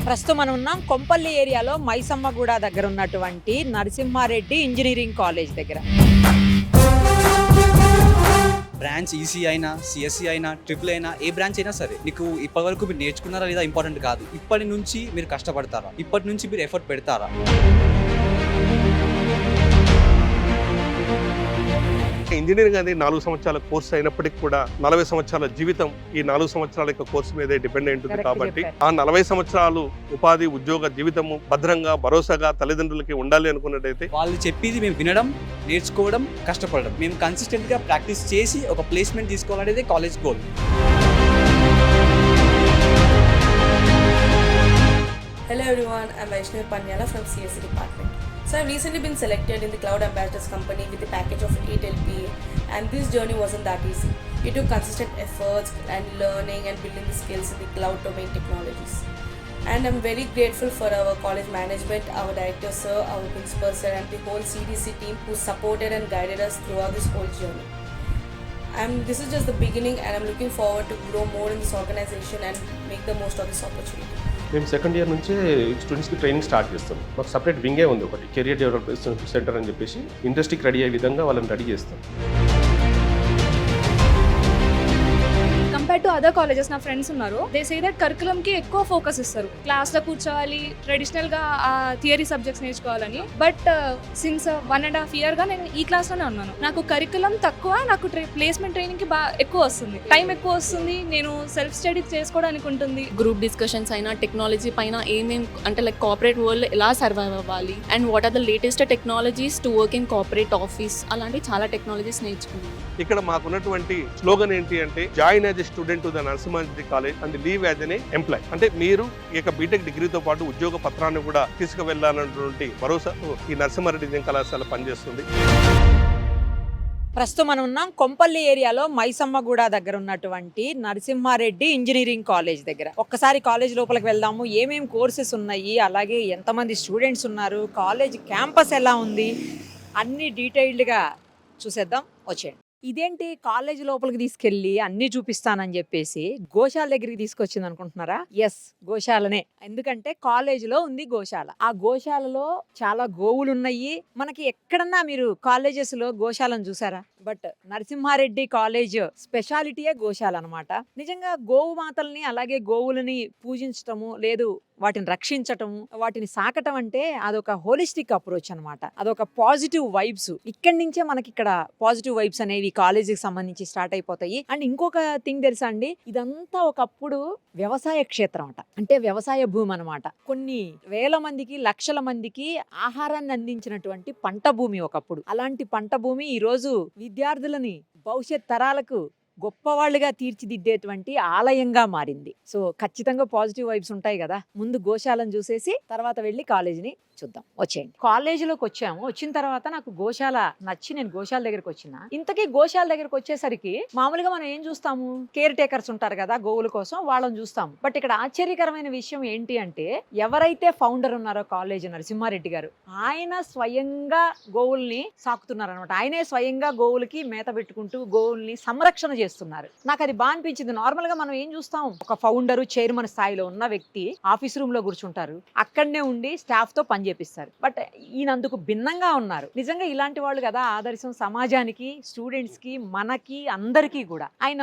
ప్రస్తుతం మనం ఉన్నాం కొంపల్లి ఏరియాలో మైసమ్మగూడ దగ్గర ఉన్నటువంటి నరసింహారెడ్డి ఇంజనీరింగ్ కాలేజ్ దగ్గర. బ్రాంచ్ ఈసీ అయినా సిఎస్సి అయినా ట్రిపుల్ అయినా ఏ బ్రాంచ్ అయినా సరే నీకు ఇప్పటివరకు మీరు నేర్చుకున్నారా లేదా ఇంపార్టెంట్ కాదు. ఇప్పటి నుంచి మీరు కష్టపడతారా, ఇప్పటి నుంచి మీరు ఎఫర్ట్ పెడతారా? ఇంజనీరింగ్ అనేది 4 సంవత్సరాల కోర్సు అయినప్పటికీ కూడా 40 సంవత్సరాల జీవితం ఈ 4 సంవత్సరాల యొక్క కోర్సు మీదే డిపెండ్ అయి ఉంటుంది. కాబట్టి ఆ 40 సంవత్సరాలు ఉపాధి ఉద్యోగ జీవితము భద్రంగా భరోసాగా తల్లిదండ్రులకి ఉండాలి అనుకున్నట్టయితే వాళ్ళు చెప్పేది మేము వినడం, నేర్చుకోవడం, కష్టపడడం, మేము కన్సిస్టెంట్గా ప్రాక్టీస్ చేసి ఒక ప్లేస్మెంట్ తీసుకోవాలనేది college goal. Hello everyone, I'm Vaishnavi Panyala from CSE department. So I've recently been selected in the Cloud Ambassadors company with a package of 8 LPA, and this journey wasn't that easy. It took consistent efforts and learning and building the skills in the cloud domain technologies. And I'm very grateful for our college management, our director sir, our principal sir, and the whole CDC team who supported and guided us throughout this whole journey. This is just the beginning, and I'm looking forward to grow more in this organization and make the most of this opportunity. మేము second year నుంచే స్టూడెంట్స్కి training start చేస్తాం. మాకు separate వింగే ఉంది ఒకటి, career development centre అని చెప్పేసి ఇండస్ట్రీకి రెడీ అయ్యే విధంగా వాళ్ళని రెడీ చేస్తాం. కంపేర్ టు అదర్ కాలేజెస్ నా ఫ్రెండ్స్ ఉన్నారు, దే సే దట్ కరికులం కి ఎక్కువ ఫోకస్ ఇస్తారు, క్లాస్ లో కూర్చోవాలి, ట్రెడిషనల్ గా థియరీ సబ్జెక్ట్స్ నేర్చుకోవాలని. బట్ సిన్స్ 1.5 year గా నేను ఈ క్లాస్ లోనే ఉన్నాను. నాకు కరికులం తక్కువ, నాకు ప్లేస్మెంట్ ట్రైనింగ్ కి ఎక్కువ వస్తుంది, టైం ఎక్కువ వస్తుంది, నేను సెల్ఫ్ స్టడీ చేసుకోవడానికి ఉంటుంది. గ్రూప్ డిస్కషన్స్ అయినా టెక్నాలజీ పైన ఏమేం అంటే లైక్ కార్పొరేట్ వరల్డ్ ఎలా సర్వైవ్ అవ్వాలి and what are the latest technologies to work in corporate office, అలాంటి చాలా టెక్నాలజీస్ నేర్చుకున్నాను. ఇక్కడ మాకున్నటువంటి స్లోగన్ ఏంటి అంటే join as a student to the Narasimha Reddy college and leave as an employee. అంటే మీరు ఇక బీటెక్ డిగ్రీతో పాటు ఉద్యోగ పత్రాన్ని కూడా తీసుకువెళ్లాలన్నటువంటి భరోసాతో ఈ నరసింహారెడ్డి ఇంజనీరింగ్ కళాశాల పనిచేస్తుంది. ప్రస్తుతం మనం ఉన్నాం కొంపల్లి ఏరియాలో మైసమ్మగూడ దగ్గర ఉన్నటువంటి నరసింహారెడ్డి ఇంజనీరింగ్ కాలేజ్ దగ్గర. ఒక్కసారి కాలేజ్ లోపలికి వెళ్దాము, ఏమేం కోర్సెస్ ఉన్నాయి, అలాగే ఎంతమంది స్టూడెంట్స్ ఉన్నారు, కాలేజ్ క్యాంపస్ ఎలా ఉంది, అన్ని డీటెయిల్డ్గా చూసేద్దాం, వచ్చేయండి. ఇదేంటి కాలేజ్ లోపలికి తీసుకెళ్ళి అన్ని చూపిస్తానని చెప్పేసి గోశాల దగ్గరికి తీసుకొచ్చింది అనుకుంటున్నారా? ఎస్, గోశాలనే. ఎందుకంటే కాలేజీలో ఉంది గోశాల. ఆ గోశాలలో చాలా గోవులు ఉన్నాయి. మనకి ఎక్కడన్నా మీరు కాలేజెస్ లో గోశాలను చూసారా? బట్ నరసింహారెడ్డి కాలేజ్ స్పెషాలిటీయే గోశాల అనమాట. నిజంగా గోవు మాతల్ని అలాగే గోవులని పూజించటము, లేదు వాటిని రక్షించటము, వాటిని సాకటం అంటే అదొక హోలిస్టిక్ అప్రోచ్ అనమాట. అదొక పాజిటివ్ వైబ్స్. ఇక్కడి నుంచే మనకి ఇక్కడ పాజిటివ్ వైబ్స్ అనేవి కాలేజీకి సంబంధించి స్టార్ట్ అయిపోతాయి. అండ్ ఇంకొక థింగ్ తెలుసా అండి, ఇదంతా ఒకప్పుడు వ్యవసాయ క్షేత్రం అంట, అంటే వ్యవసాయ భూమి అనమాట. కొన్ని వేల మందికి, లక్షల మందికి ఆహారాన్ని అందించినటువంటి పంట భూమి ఒకప్పుడు. అలాంటి పంట భూమి ఈ రోజు విద్యార్థులని భవిష్యత్ తరాలకు గొప్పవాళ్ళుగా తీర్చిదిద్దేటువంటి ఆలయంగా మారింది. సో ఖచ్చితంగా పాజిటివ్ వైబ్స్ ఉంటాయి కదా. ముందు గోశాలను చూసేసి తర్వాత వెళ్ళి కాలేజీని చూద్దాం, వచ్చేయండి. కాలేజీలోకి వచ్చాము, వచ్చిన తర్వాత నాకు గోశాల నచ్చి నేను గోశాల దగ్గరకు వచ్చిన. ఇంతకీ గోశాల దగ్గరకు వచ్చేసరికి మామూలుగా మనం ఏం చూస్తాము, కేర్ టేకర్స్ ఉంటారు కదా గోవుల కోసం, వాళ్ళని చూస్తాము. బట్ ఇక్కడ ఆశ్చర్యకరమైన విషయం ఏంటి అంటే, ఎవరైతే ఫౌండర్ ఉన్నారో కాలేజీ నరసింహారెడ్డి గారు, ఆయన స్వయంగా గోవుల్ని సాకుతున్నారు అనమాట. ఆయనే స్వయంగా గోవులకి మేత పెట్టుకుంటూ గోవుల్ని సంరక్షణ చేస్తున్నారు. నాకు అది బాగా అనిపించింది. నార్మల్ గా మనం ఏం చూస్తాం, ఒక ఫౌండర్ చైర్మన్ స్థాయిలో ఉన్న వ్యక్తి ఆఫీస్ రూమ్ లో కూర్చుంటారు, అక్కడనే ఉండి స్టాఫ్ తో పని చేపిస్తారు. బట్ ఈయనందుకు భిన్నంగా ఉన్నారు. నిజంగా ఇలాంటి వాళ్ళు కదా ఆదర్శం సమాజానికి, స్టూడెంట్స్ కి, మనకి, అందరికీ కూడా. ఆయన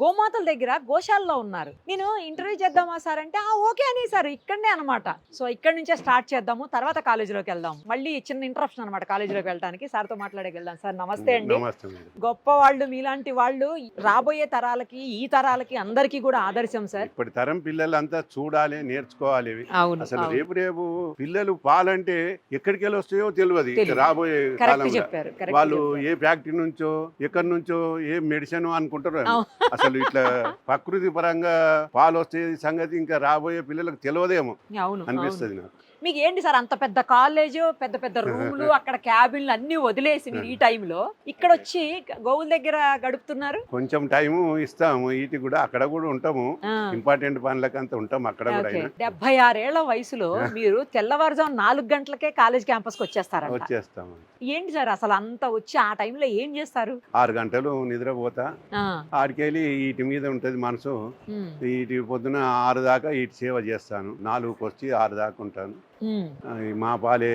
గోమాతల దగ్గర గోశాలలో ఉన్నారు. నేను ఇంటర్వ్యూ చేద్దామా సార్ అంటే ఓకే అనేసారు. ఇక్కడనే అనమాట. సో ఇక్కడ నుంచే స్టార్ట్ చేద్దాము, తర్వాత కాలేజీలోకి వెళ్దాం. మళ్ళీ చిన్న ఇంటరప్షన్ అనమాట కాలేజీలోకి వెళ్ళడానికి. సార్తో మాట్లాడేకి వెళ్దాం. సార్ నమస్తే అండి. గొప్ప వాళ్ళు మీలాంటి వాళ్ళు రాబోయే తరాలకి, ఈ తరాలకి, అందరికీ కూడా ఆదర్శం సార్. ఇప్పటి తరం పిల్లలంతా చూడాలి, నేర్చుకోవాలి. అసలు రేపు పిల్లలు పాలంటే ఎక్కడికి వెళ్ళి వస్తాయో తెలియదు. రాబోయే కాలంలో వాళ్ళు ఏ ఫ్యాక్టరీ నుంచో ఎక్కడి నుంచో ఏ మెడిసిన్ అనుకుంటారు. అసలు ఇట్లా ప్రకృతి పరంగా పాలు వస్తే సంగతి ఇంకా రాబోయే పిల్లలకు తెలియదేమో అనిపిస్తుంది నాకు. మీకు ఏంటి సార్ అంత పెద్ద కాలేజ్, పెద్ద పెద్ద రూములు, అక్కడ క్యాబిన్లు అన్ని వదిలేసి మీరు ఈ టైంలో ఇక్కడ వచ్చి గోవుల దగ్గర గడుపుతున్నారు? కొంచెం టైము ఇస్తాము, ఇటు కూడా అక్కడ కూడా ఉంటాము, ఇంపార్టెంట్ పనులకు అంతా ఉంటాం అక్కడ కూడా. 76 ఏళ్ల వయసులో మీరు తెల్లవారుజాము 4 గంటలకే కాలేజ్ క్యాంపస్కి వచ్చేస్తారంట. వచ్చేస్తాము. ఏంటి సార్ అసలు అంత వచ్చి ఆ టైంలో ఏం చేస్తారు? 6 గంటలు నిద్రపోతా, ఆడికెళ్ళి వీటి మీద ఉంటది మనసు, వీటి పొద్దున 6 దాకా వీటి సేవ చేస్తాను, 4కి వచ్చి 6 దాకా ఉంటాను. మా పాలే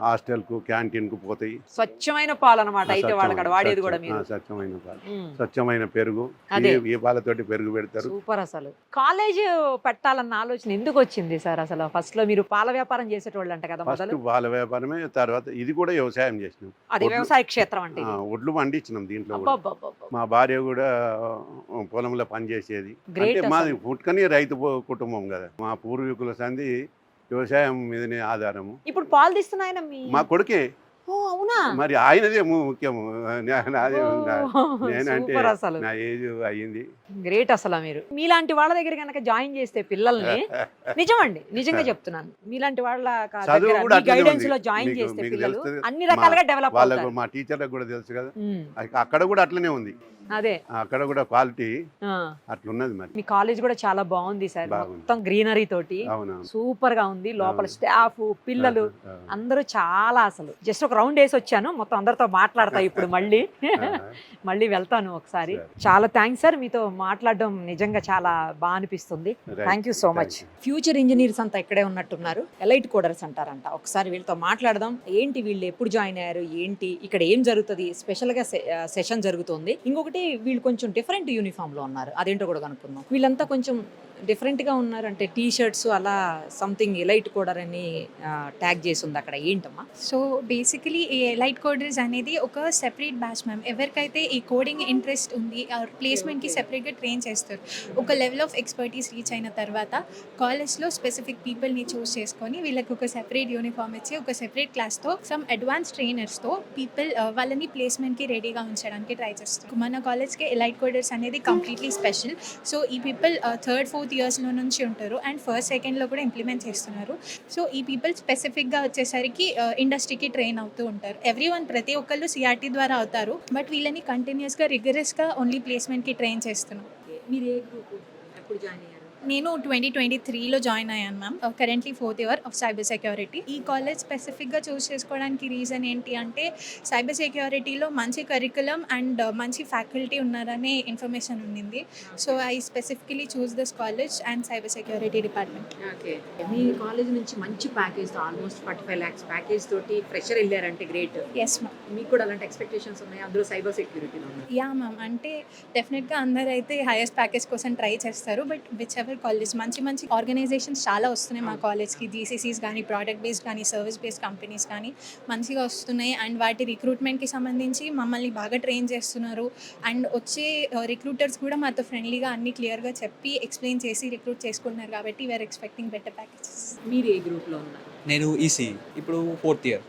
హాస్టల్ కు క్యాంటీన్ కు పోతాయి. స్వచ్ఛమైన పాలు అన్నమాట. అయితే వాళ్ళక్కడ వాడేది కూడా మీరు స్వచ్ఛమైన పాలు, స్వచ్ఛమైన పెరుగు, ఈ పాలతోటి పెరుగు పెడతారు. సూపర్. అసలు కాలేజ్ పెట్టాలన్న ఆలోచన ఎందుకు వచ్చింది సార్? అసలు ఫస్ట్ లో మీరు పాల వ్యాపారం చేసేటోళ్ళు అంట కదా? ఫస్ట్ పాల వ్యాపారమే, తర్వాత ఇది కూడా వ్యవసాయం చేసినాం. అది వ్యవసాయ క్షేత్రం అంటే ఒడ్లు పండించినాం దీంట్లో. మా భార్య కూడా పొలంలో పనిచేసేది. అంటే మాది పుట్టుకని రైతు కుటుంబం కదా, మా పూర్వీకుల సంది వ్యవసాయం మీదనే ఆధారము. ఇప్పుడు పాలు తీస్తున్నాయన మా కొడుకే. అవునా? మరి ఆయనదే ముఖ్యము, నేనంటే నా ఏజ్ అయ్యింది. గ్రేట్. అసలు మీరు మీలాంటి వాళ్ళ దగ్గర కనుక జాయిన్ చేస్తే పిల్లల్ని, నిజమండి నిజంగా చెప్తున్నాను, మీలాంటి వాళ్ళ గైడెన్స్ లో జాయిన్ చేస్తే పిల్లలు అన్ని రకాలుగా డెవలప్ అవుతారు. మా టీచర్లకు కూడా తెలుసు కదా, అక్కడ కూడా అట్లనే ఉంది. అదే అక్కడ కూడా క్వాలిటీ అట్లున్నది. మరి మీ కాలేజ్ కూడా చాలా బాగుంది సార్, మొత్తం గ్రీనరీ తోటి సూపర్ గా ఉంది. లోపల స్టాఫ్, పిల్లలు అందరూ చాలా, అసలు జస్ట్ ఒక రౌండ్ వేసి వచ్చాను, మొత్తం అందరితో మాట్లాడతా ఇప్పుడు మళ్ళీ వెళ్తాను ఒకసారి. చాలా థ్యాంక్స్ సార్, మీతో మాట్లాడడం నిజంగా చాలా బాగా అనిపిస్తుంది. Thank you so much. Future engineers అంతా ఇక్కడే ఉన్నట్టున్నారు, ఎలైట్ కోడర్స్ అంటారంట. ఒకసారి వీళ్ళతో మాట్లాడదాం. ఏంటి వీళ్ళు ఎప్పుడు జాయిన్ అయ్యారు, ఏంటి ఇక్కడ ఏం జరుగుతుంది, స్పెషల్ గా సెషన్ జరుగుతుంది. ఇంకొకటి వీళ్ళు కొంచెం డిఫరెంట్ యూనిఫామ్ లో ఉన్నారు, అదేంటో కూడా కనుక్కుందాం. వీళ్ళంతా కొంచెం డిఫరెంట్ గా ఉన్నారు, అంటే టీ షర్ట్స్ అలా సంథింగ్ ఎలైట్ కోడర్ అని ట్యాగ్ చేసి ఉంది అక్కడ, ఏంటమ్మా? సో బేసికలీ ఈ ఎలైట్ కోడర్స్ అనేది ఒక సెపరేట్ బ్యాచ్ మ్యామ్. ఎవరికైతే ఈ కోడింగ్ ఇంట్రెస్ట్ ఉంది, ప్లేస్మెంట్కి సెపరేట్గా ట్రైన్ చేస్తారు. ఒక లెవెల్ ఆఫ్ ఎక్స్పర్టీస్ రీచ్ అయిన తర్వాత కాలేజ్లో స్పెసిఫిక్ పీపుల్ని చూస్ చేసుకొని వీళ్ళకి ఒక సెపరేట్ యూనిఫామ్ ఇచ్చి ఒక సెపరేట్ క్లాస్తో సమ్ అడ్వాన్స్ ట్రైనర్స్తో పీపుల్ వాళ్ళని ప్లేస్మెంట్కి రెడీగా ఉంచడానికి ట్రై చేస్తారు. మన కాలేజ్కి ఎలైట్ కోడర్స్ అనేది కంప్లీట్లీ స్పెషల్. సో ఈ పీపుల్ 3rd, 4th ఇయర్స్లో నుంచి ఉంటారు అండ్ 1st, 2ndలో కూడా ఇంప్లిమెంట్ చేస్తున్నారు. సో ఈ పీపుల్ స్పెసిఫిక్గా వచ్చేసరికి ఇండస్ట్రీకి ట్రైన్ అవుతూ ఉంటారు. ప్రతి ఒక్కళ్ళు సిఆర్టీ ద్వారా అవుతారు, బట్ వీళ్ళని కంటిన్యూస్గా రిగరస్గా ఓన్లీ ప్లేస్మెంట్కి ట్రైన్ చేస్తున్నాం. మీరు ఏ గ్రూప్ ఎప్పుడు జాయిన్ అయ్యారు? నేను 2023లో జాయిన్ అయ్యాను ma'am. Currently 4th year of cyber security. ఈ కాలేజ్ స్పెసిఫిక్గా చూస్ చేసుకోవడానికి రీజన్ ఏంటి అంటే సైబర్ సెక్యూరిటీలో మంచి కరికులం అండ్ మంచి ఫ్యాకల్టీ ఉన్నారనే ఇన్ఫర్మేషన్ ఉండింది. So I specifically choose this college and cyber security department. Okay, మీ కాలేజ్ నుంచి మంచి ప్యాకేజ్, ఆల్మోస్ట్ 45 lakhs ప్యాకేజ్ తోటి ఫ్రెషర్ వెళ్ళారంటే గ్రేట్. Yes ma'am. మీకు కూడా అలాంటి ఎక్స్పెక్టేషన్స్ ఉన్నాయి అందులో సైబర్ సెక్యూరిటీలో? యా మ్యామ్, అంటే డెఫినెట్గా అందరూ అయితే హైయెస్ట్ ప్యాకేజ్ కోసం ట్రై చేస్తారు, బట్ విచ్ ఎవర్ కాలేజ్ మంచి ఆర్గనైజేషన్స్ చాలా వస్తున్నాయి మా కాలేజ్కి. జీసీసీస్ కానీ, ప్రోడక్ట్ బేస్డ్ కానీ, సర్వీస్ బేస్డ్ కంపెనీస్ కానీ మంచిగా వస్తున్నాయి అండ్ వాటి రిక్రూట్మెంట్కి సంబంధించి మమ్మల్ని బాగా ట్రైన్ చేస్తున్నారు. అండ్ వచ్చే రిక్రూటర్స్ కూడా మాతో ఫ్రెండ్లీగా అన్ని క్లియర్గా చెప్పి ఎక్స్ప్లెయిన్ చేసి రిక్రూట్ చేసుకుంటున్నారు కాబట్టి వీఆర్ ఎక్స్పెక్టింగ్ బెటర్ ప్యాకేజెస్. మీరు ఏ గ్రూప్లో ఉన్నారు? నేను ఈసీ, ఇప్పుడు 4th ఇయర్.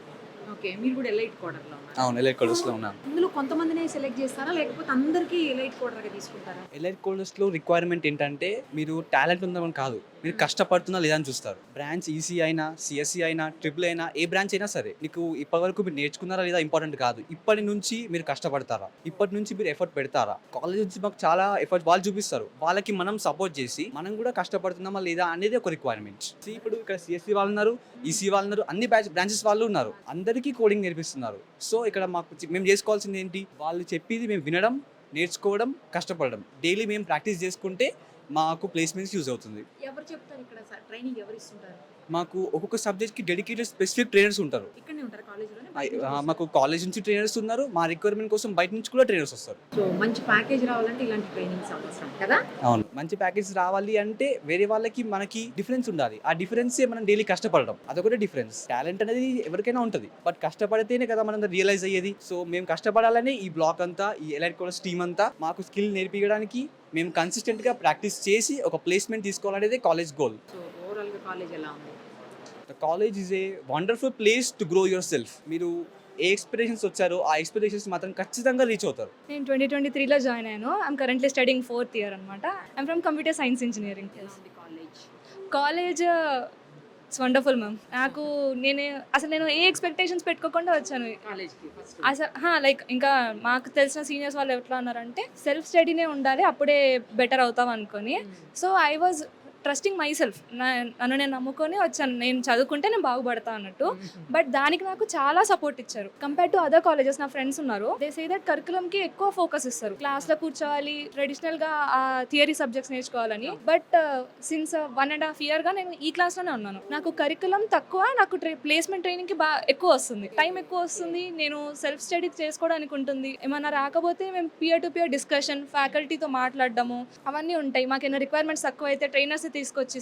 ఓకే, మీరు కూడా ఎలైట్ కోడర్లో ఉన్నారు? అవును, ఎలైట్ కోడర్స్లో ఉన్నాను. ఇందులో కొంతమందినే సెలెక్ట్ చేస్తారా లేకపోతే అందరికీ ఎలైట్ కోడర్గా తీసుకుంటారా? ఎలైట్ కోడర్స్లో రిక్వైర్మెంట్ ఏంటంటే మీరు టాలెంట్ ఉందని కాదు, మీరు కష్టపడుతున్నా లేదా అని చూస్తారు. బ్రాంచ్ ఈసీ అయినా, సిఎస్సి అయినా, ట్రిపుల్ అయినా, ఏ బ్రాంచ్ అయినా సరే, మీకు ఇప్పటివరకు మీరు నేర్చుకున్నారా లేదా ఇంపార్టెంట్ కాదు. ఇప్పటి నుంచి మీరు కష్టపడతారా, ఇప్పటి నుంచి మీరు ఎఫర్ట్ పెడతారా. కాలేజ్ నుంచి మాకు చాలా ఎఫర్ట్ వాళ్ళు చూపిస్తారు, వాళ్ళకి మనం సపోర్ట్ చేసి మనం కూడా కష్టపడుతున్నామా లేదా అనేది ఒక రిక్వైర్మెంట్. ఇప్పుడు ఇక్కడ సిఎస్సి వాళ్ళు ఉన్నారు, ఈసీ వాళ్ళు ఉన్నారు, అన్ని బ్రాంచెస్ వాళ్ళు ఉన్నారు, అందరికీ కోడింగ్ నేర్పిస్తున్నారు. సో ఇక్కడ మాకు మేము చేసుకోవాల్సింది ఏంటి, వాళ్ళు చెప్పేది మేము వినడం, నేర్చుకోవడం, కష్టపడడం. డైలీ మేము ప్రాక్టీస్ చేసుకుంటే మాకు ప్లేస్మెంట్స్ యూజ్ అవుతుంది. ఎవరు చెప్తారు ఇక్కడ ట్రైనింగ్, ఎవరు ఇస్తుంటారు? మాకు ఒక్కొక్క సబ్జెక్ట్కి డెడికేటెడ్ స్పెసిఫిక్ ట్రైనర్స్ ఉంటారు. ఇక్కడనే ఉంటారు కాలేజ్లోనే? మాకు కాలేజ్ నుంచి ట్రైనర్స్ ఉన్నారు, మా రిక్వైర్మెంట్ కోసం బయట నుంచి కూడా ట్రైనర్స్ వస్తారు. సో మంచి ప్యాకేజ్ రావాలంటే ఇలాంటి ట్రైనింగ్స్ అవసరం కదా? అవును, మంచి ప్యాకేజ్ రావాలి అంటే వేరే వాళ్ళకి మనకి డిఫరెన్స్ ఉండాలి. ఆ డిఫరెన్సే మనం డైలీ కష్టపడడం, అదొకటే డిఫరెన్స్. టాలెంట్ అనేది ఎవరికైనా ఉంటుంది, బట్ కష్టపడితేనే కదా మనం రియలైజ్ అయ్యేది. సో మేము కష్టపడాలని ఈ బ్లాక్ అంతా, ఈ ఎలైట్ కోడర్స్ టీమ్ అంతా మాకు స్కిల్ నేర్పించడానికి మేము కన్సిస్టెంట్గా ప్రాక్టీస్ చేసి ఒక ప్లేస్మెంట్ తీసుకోవాలనేది కాలేజ్ గోల్. సో ఓవరాల్గా కాలేజ్ ఎలా ఉంది? The college is a wonderful place to grow your self. మీరు ఏ ఎక్స్పెక్టేషన్స్ వచ్చారో ఆ ఎక్స్పెక్టేషన్స్ మాత్రం ఖచ్చితంగా రీచ్ అవుతారు. నేను 2023లో జాయిన్ అయ్యాను. I'm currently studying 4th year అనమాట. I'm from computer science engineering. College it's wonderful ma'am. నేను ఏ ఎక్స్పెక్టేషన్స్ పెట్టుకోకుండా వచ్చాను అసలు. లైక్ ఇంకా మాకు తెలిసిన సీనియర్స్ వాళ్ళు ఎట్లా అన్నారంటే సెల్ఫ్ స్టడీనే ఉండాలి, అప్పుడే బెటర్ అవుతాం అనుకొని. So I was trusting my self. నన్ను నేను నమ్ముకొని వచ్చాను, నేను చదువుకుంటే నేను బాగుపడతా అన్నట్టు. బట్ దానికి నాకు చాలా సపోర్ట్ ఇచ్చారు. కంపేర్ టు అదర్ కాలేజెస్ నా ఫ్రెండ్స్ ఉన్నారు, దే సే దట్ కరికులంకి ఎక్కువ ఫోకస్ ఇస్తారు, క్లాస్లో కూర్చోవాలి, ట్రెడిషనల్గా థియరీ సబ్జెక్ట్స్ నేర్చుకోవాలని. బట్ సిన్స్ 1.5 yearగా నేను ఈ క్లాస్లోనే ఉన్నాను. నాకు కరికులం తక్కువ, నాకు ప్లేస్మెంట్ ట్రైనింగ్కి ఎక్కువ వస్తుంది, టైం ఎక్కువ వస్తుంది, నేను సెల్ఫ్ స్టడీ చేసుకోవడానికి ఉంటుంది. ఏమన్నా రాకపోతే మేము పియర్ టు పియర్ డిస్కషన్, ఫ్యాకల్టీతో మాట్లాడడము అవన్నీ ఉంటాయి. మాకేమైనా రిక్వైర్మెంట్స్ తక్కువ అయితే ట్రైనర్స్ తీసుకొచ్చి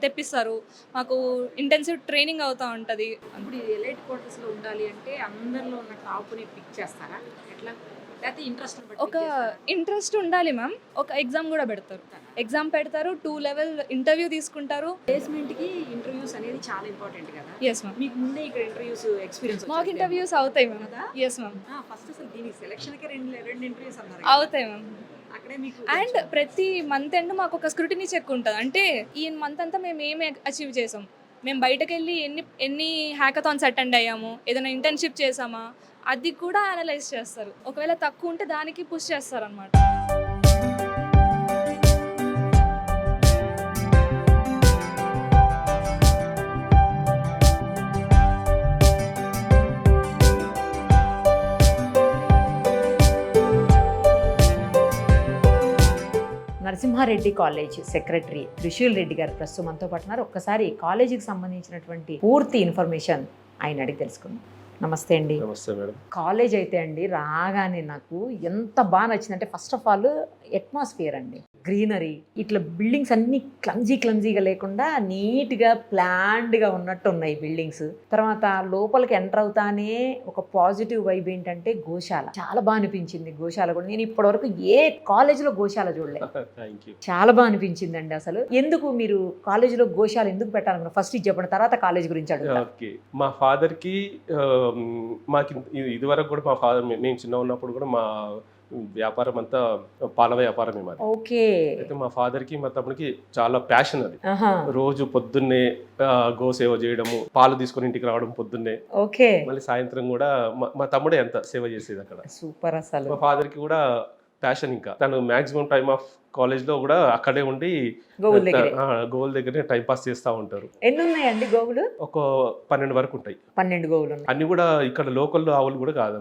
తెప్పిస్తారు, మాకు ఇంటెన్సివ్ ట్రైనింగ్ అవుతూ ఉంటుంది. ఇప్పుడు ఎలైట్ క్వార్టర్స్లో ఉండాలి అంటే అందరిలో ఉన్న టాప్ని పిక్ చేస్తారా ఎట్లా, లేకపోతే ఇంట్రెస్ట్? ఒక ఇంట్రెస్ట్ ఉండాలి మ్యామ్. ఒక ఎగ్జామ్ కూడా పెడతారు, ఎగ్జామ్ పెడతారు, 2 level ఇంటర్వ్యూ తీసుకుంటారు. ప్లేస్మెంట్కి ఇంటర్వ్యూస్ అనేది చాలా ఇంపార్టెంట్ కదా. Yes ma'am. మీకు ముందే ఇక్కడ ఇంటర్వ్యూస్ ఎక్స్పీరియన్స్ మాకు ఇంటర్వ్యూస్ అవుతాయి మ్యామ్. Yes ma'am. ఫస్ట్ అసలు దీనికి సెలక్షన్కి రెండు ఇంటర్వ్యూస్ అన్నారు అవుతాయి మ్యామ్. అక్కడే మీకు అండ్ ప్రతి మంత్ ఎండ్ మాకు ఒక స్క్రూటినీ చెక్ ఉంటుంది. అంటే ఈ మంత్ అంతా మేము ఏమి అచీవ్ చేసాం, మేము బయటకు వెళ్ళి ఎన్ని హ్యాకథాన్స్ అటెండ్ అయ్యాము, ఏదైనా ఇంటర్న్షిప్ చేసామా, అది కూడా అనలైజ్ చేస్తారు. ఒకవేళ తక్కువ ఉంటే దానికి పుష్ చేస్తారు అనమాట. నరసింహారెడ్డి కాలేజ్ సెక్రటరీ త్రిశూల్ రెడ్డి గారు ప్రస్తుతం మనతో పాటు ఉన్నారు. ఒక్కసారి కాలేజీకి సంబంధించినటువంటి పూర్తి ఇన్ఫర్మేషన్ ఆయన అడిగి తెలుసుకుందాం. నమస్తే అండి. నమస్తే మేడం. కాలేజ్ అయితే అండి రాగానే నాకు ఎంత బాగా నచ్చిందంటే ఫస్ట్ ఆఫ్ ఆల్ అట్మాస్ఫియర్ అండి, గ్రీనరీ, ఇట్లా బిల్డింగ్స్ అన్ని క్లమ్జీగా లేకుండా నీట్గా ప్లాన్డ్గా ఉన్నట్టు ఉన్నాయి బిల్డింగ్స్. తర్వాత లోపలికి ఎంటర్ అవుతానే ఒక పాజిటివ్ వైబ్ ఏంటంటే గోశాల చాలా బాగా అనిపించింది. గోశాల కూడా నేను ఇప్పటివరకు ఏ కాలేజీలో గోశాల చూడలేదు, చాలా బాగా అనిపించిందండి. అసలు ఎందుకు మీరు కాలేజీలో గోశాల ఎందుకు పెట్టాలనుకున్నారు ఫస్ట్ ఇది చెప్పండి, తర్వాత కాలేజ్ గురించి అడుగుతాను. ఓకే, మా ఫాదర్కి మాకు ఇదివరకు కూడా మా ఫాదర్ మేము చిన్న ఉన్నప్పుడు కూడా మా వ్యాపారం అంతా పాల వ్యాపారమే మాది. ఓకే. అయితే మా ఫాదర్కి మా తమ్ముడికి చాలా ప్యాషన్ అది. రోజు పొద్దున్నే గోసేవ చేయడము, పాలు తీసుకొని ఇంటికి రావడం పొద్దున్నే. ఓకే. మళ్ళీ సాయంత్రం కూడా మా తమ్ముడే అంత సేవ చేసేది అక్కడ. సూపర్. అసలు మా ఫాదర్కి కూడా ప్యాషన్. ఇంకా తను మాక్సిమం టైమ్ ఆఫ్ కాలేజ్లో కూడా అక్కడే ఉండి గోవుల దగ్గర టైం పాస్ చేస్తూ ఉంటారు. ఎన్ని ఉన్నాయండి గోవులు? ఒక 12 వరకు ఉంటాయి. 12 గోవులు ఉన్నాయి. అన్ని కూడా ఇక్కడ లోకల్ ఆవులు కూడా కాదు,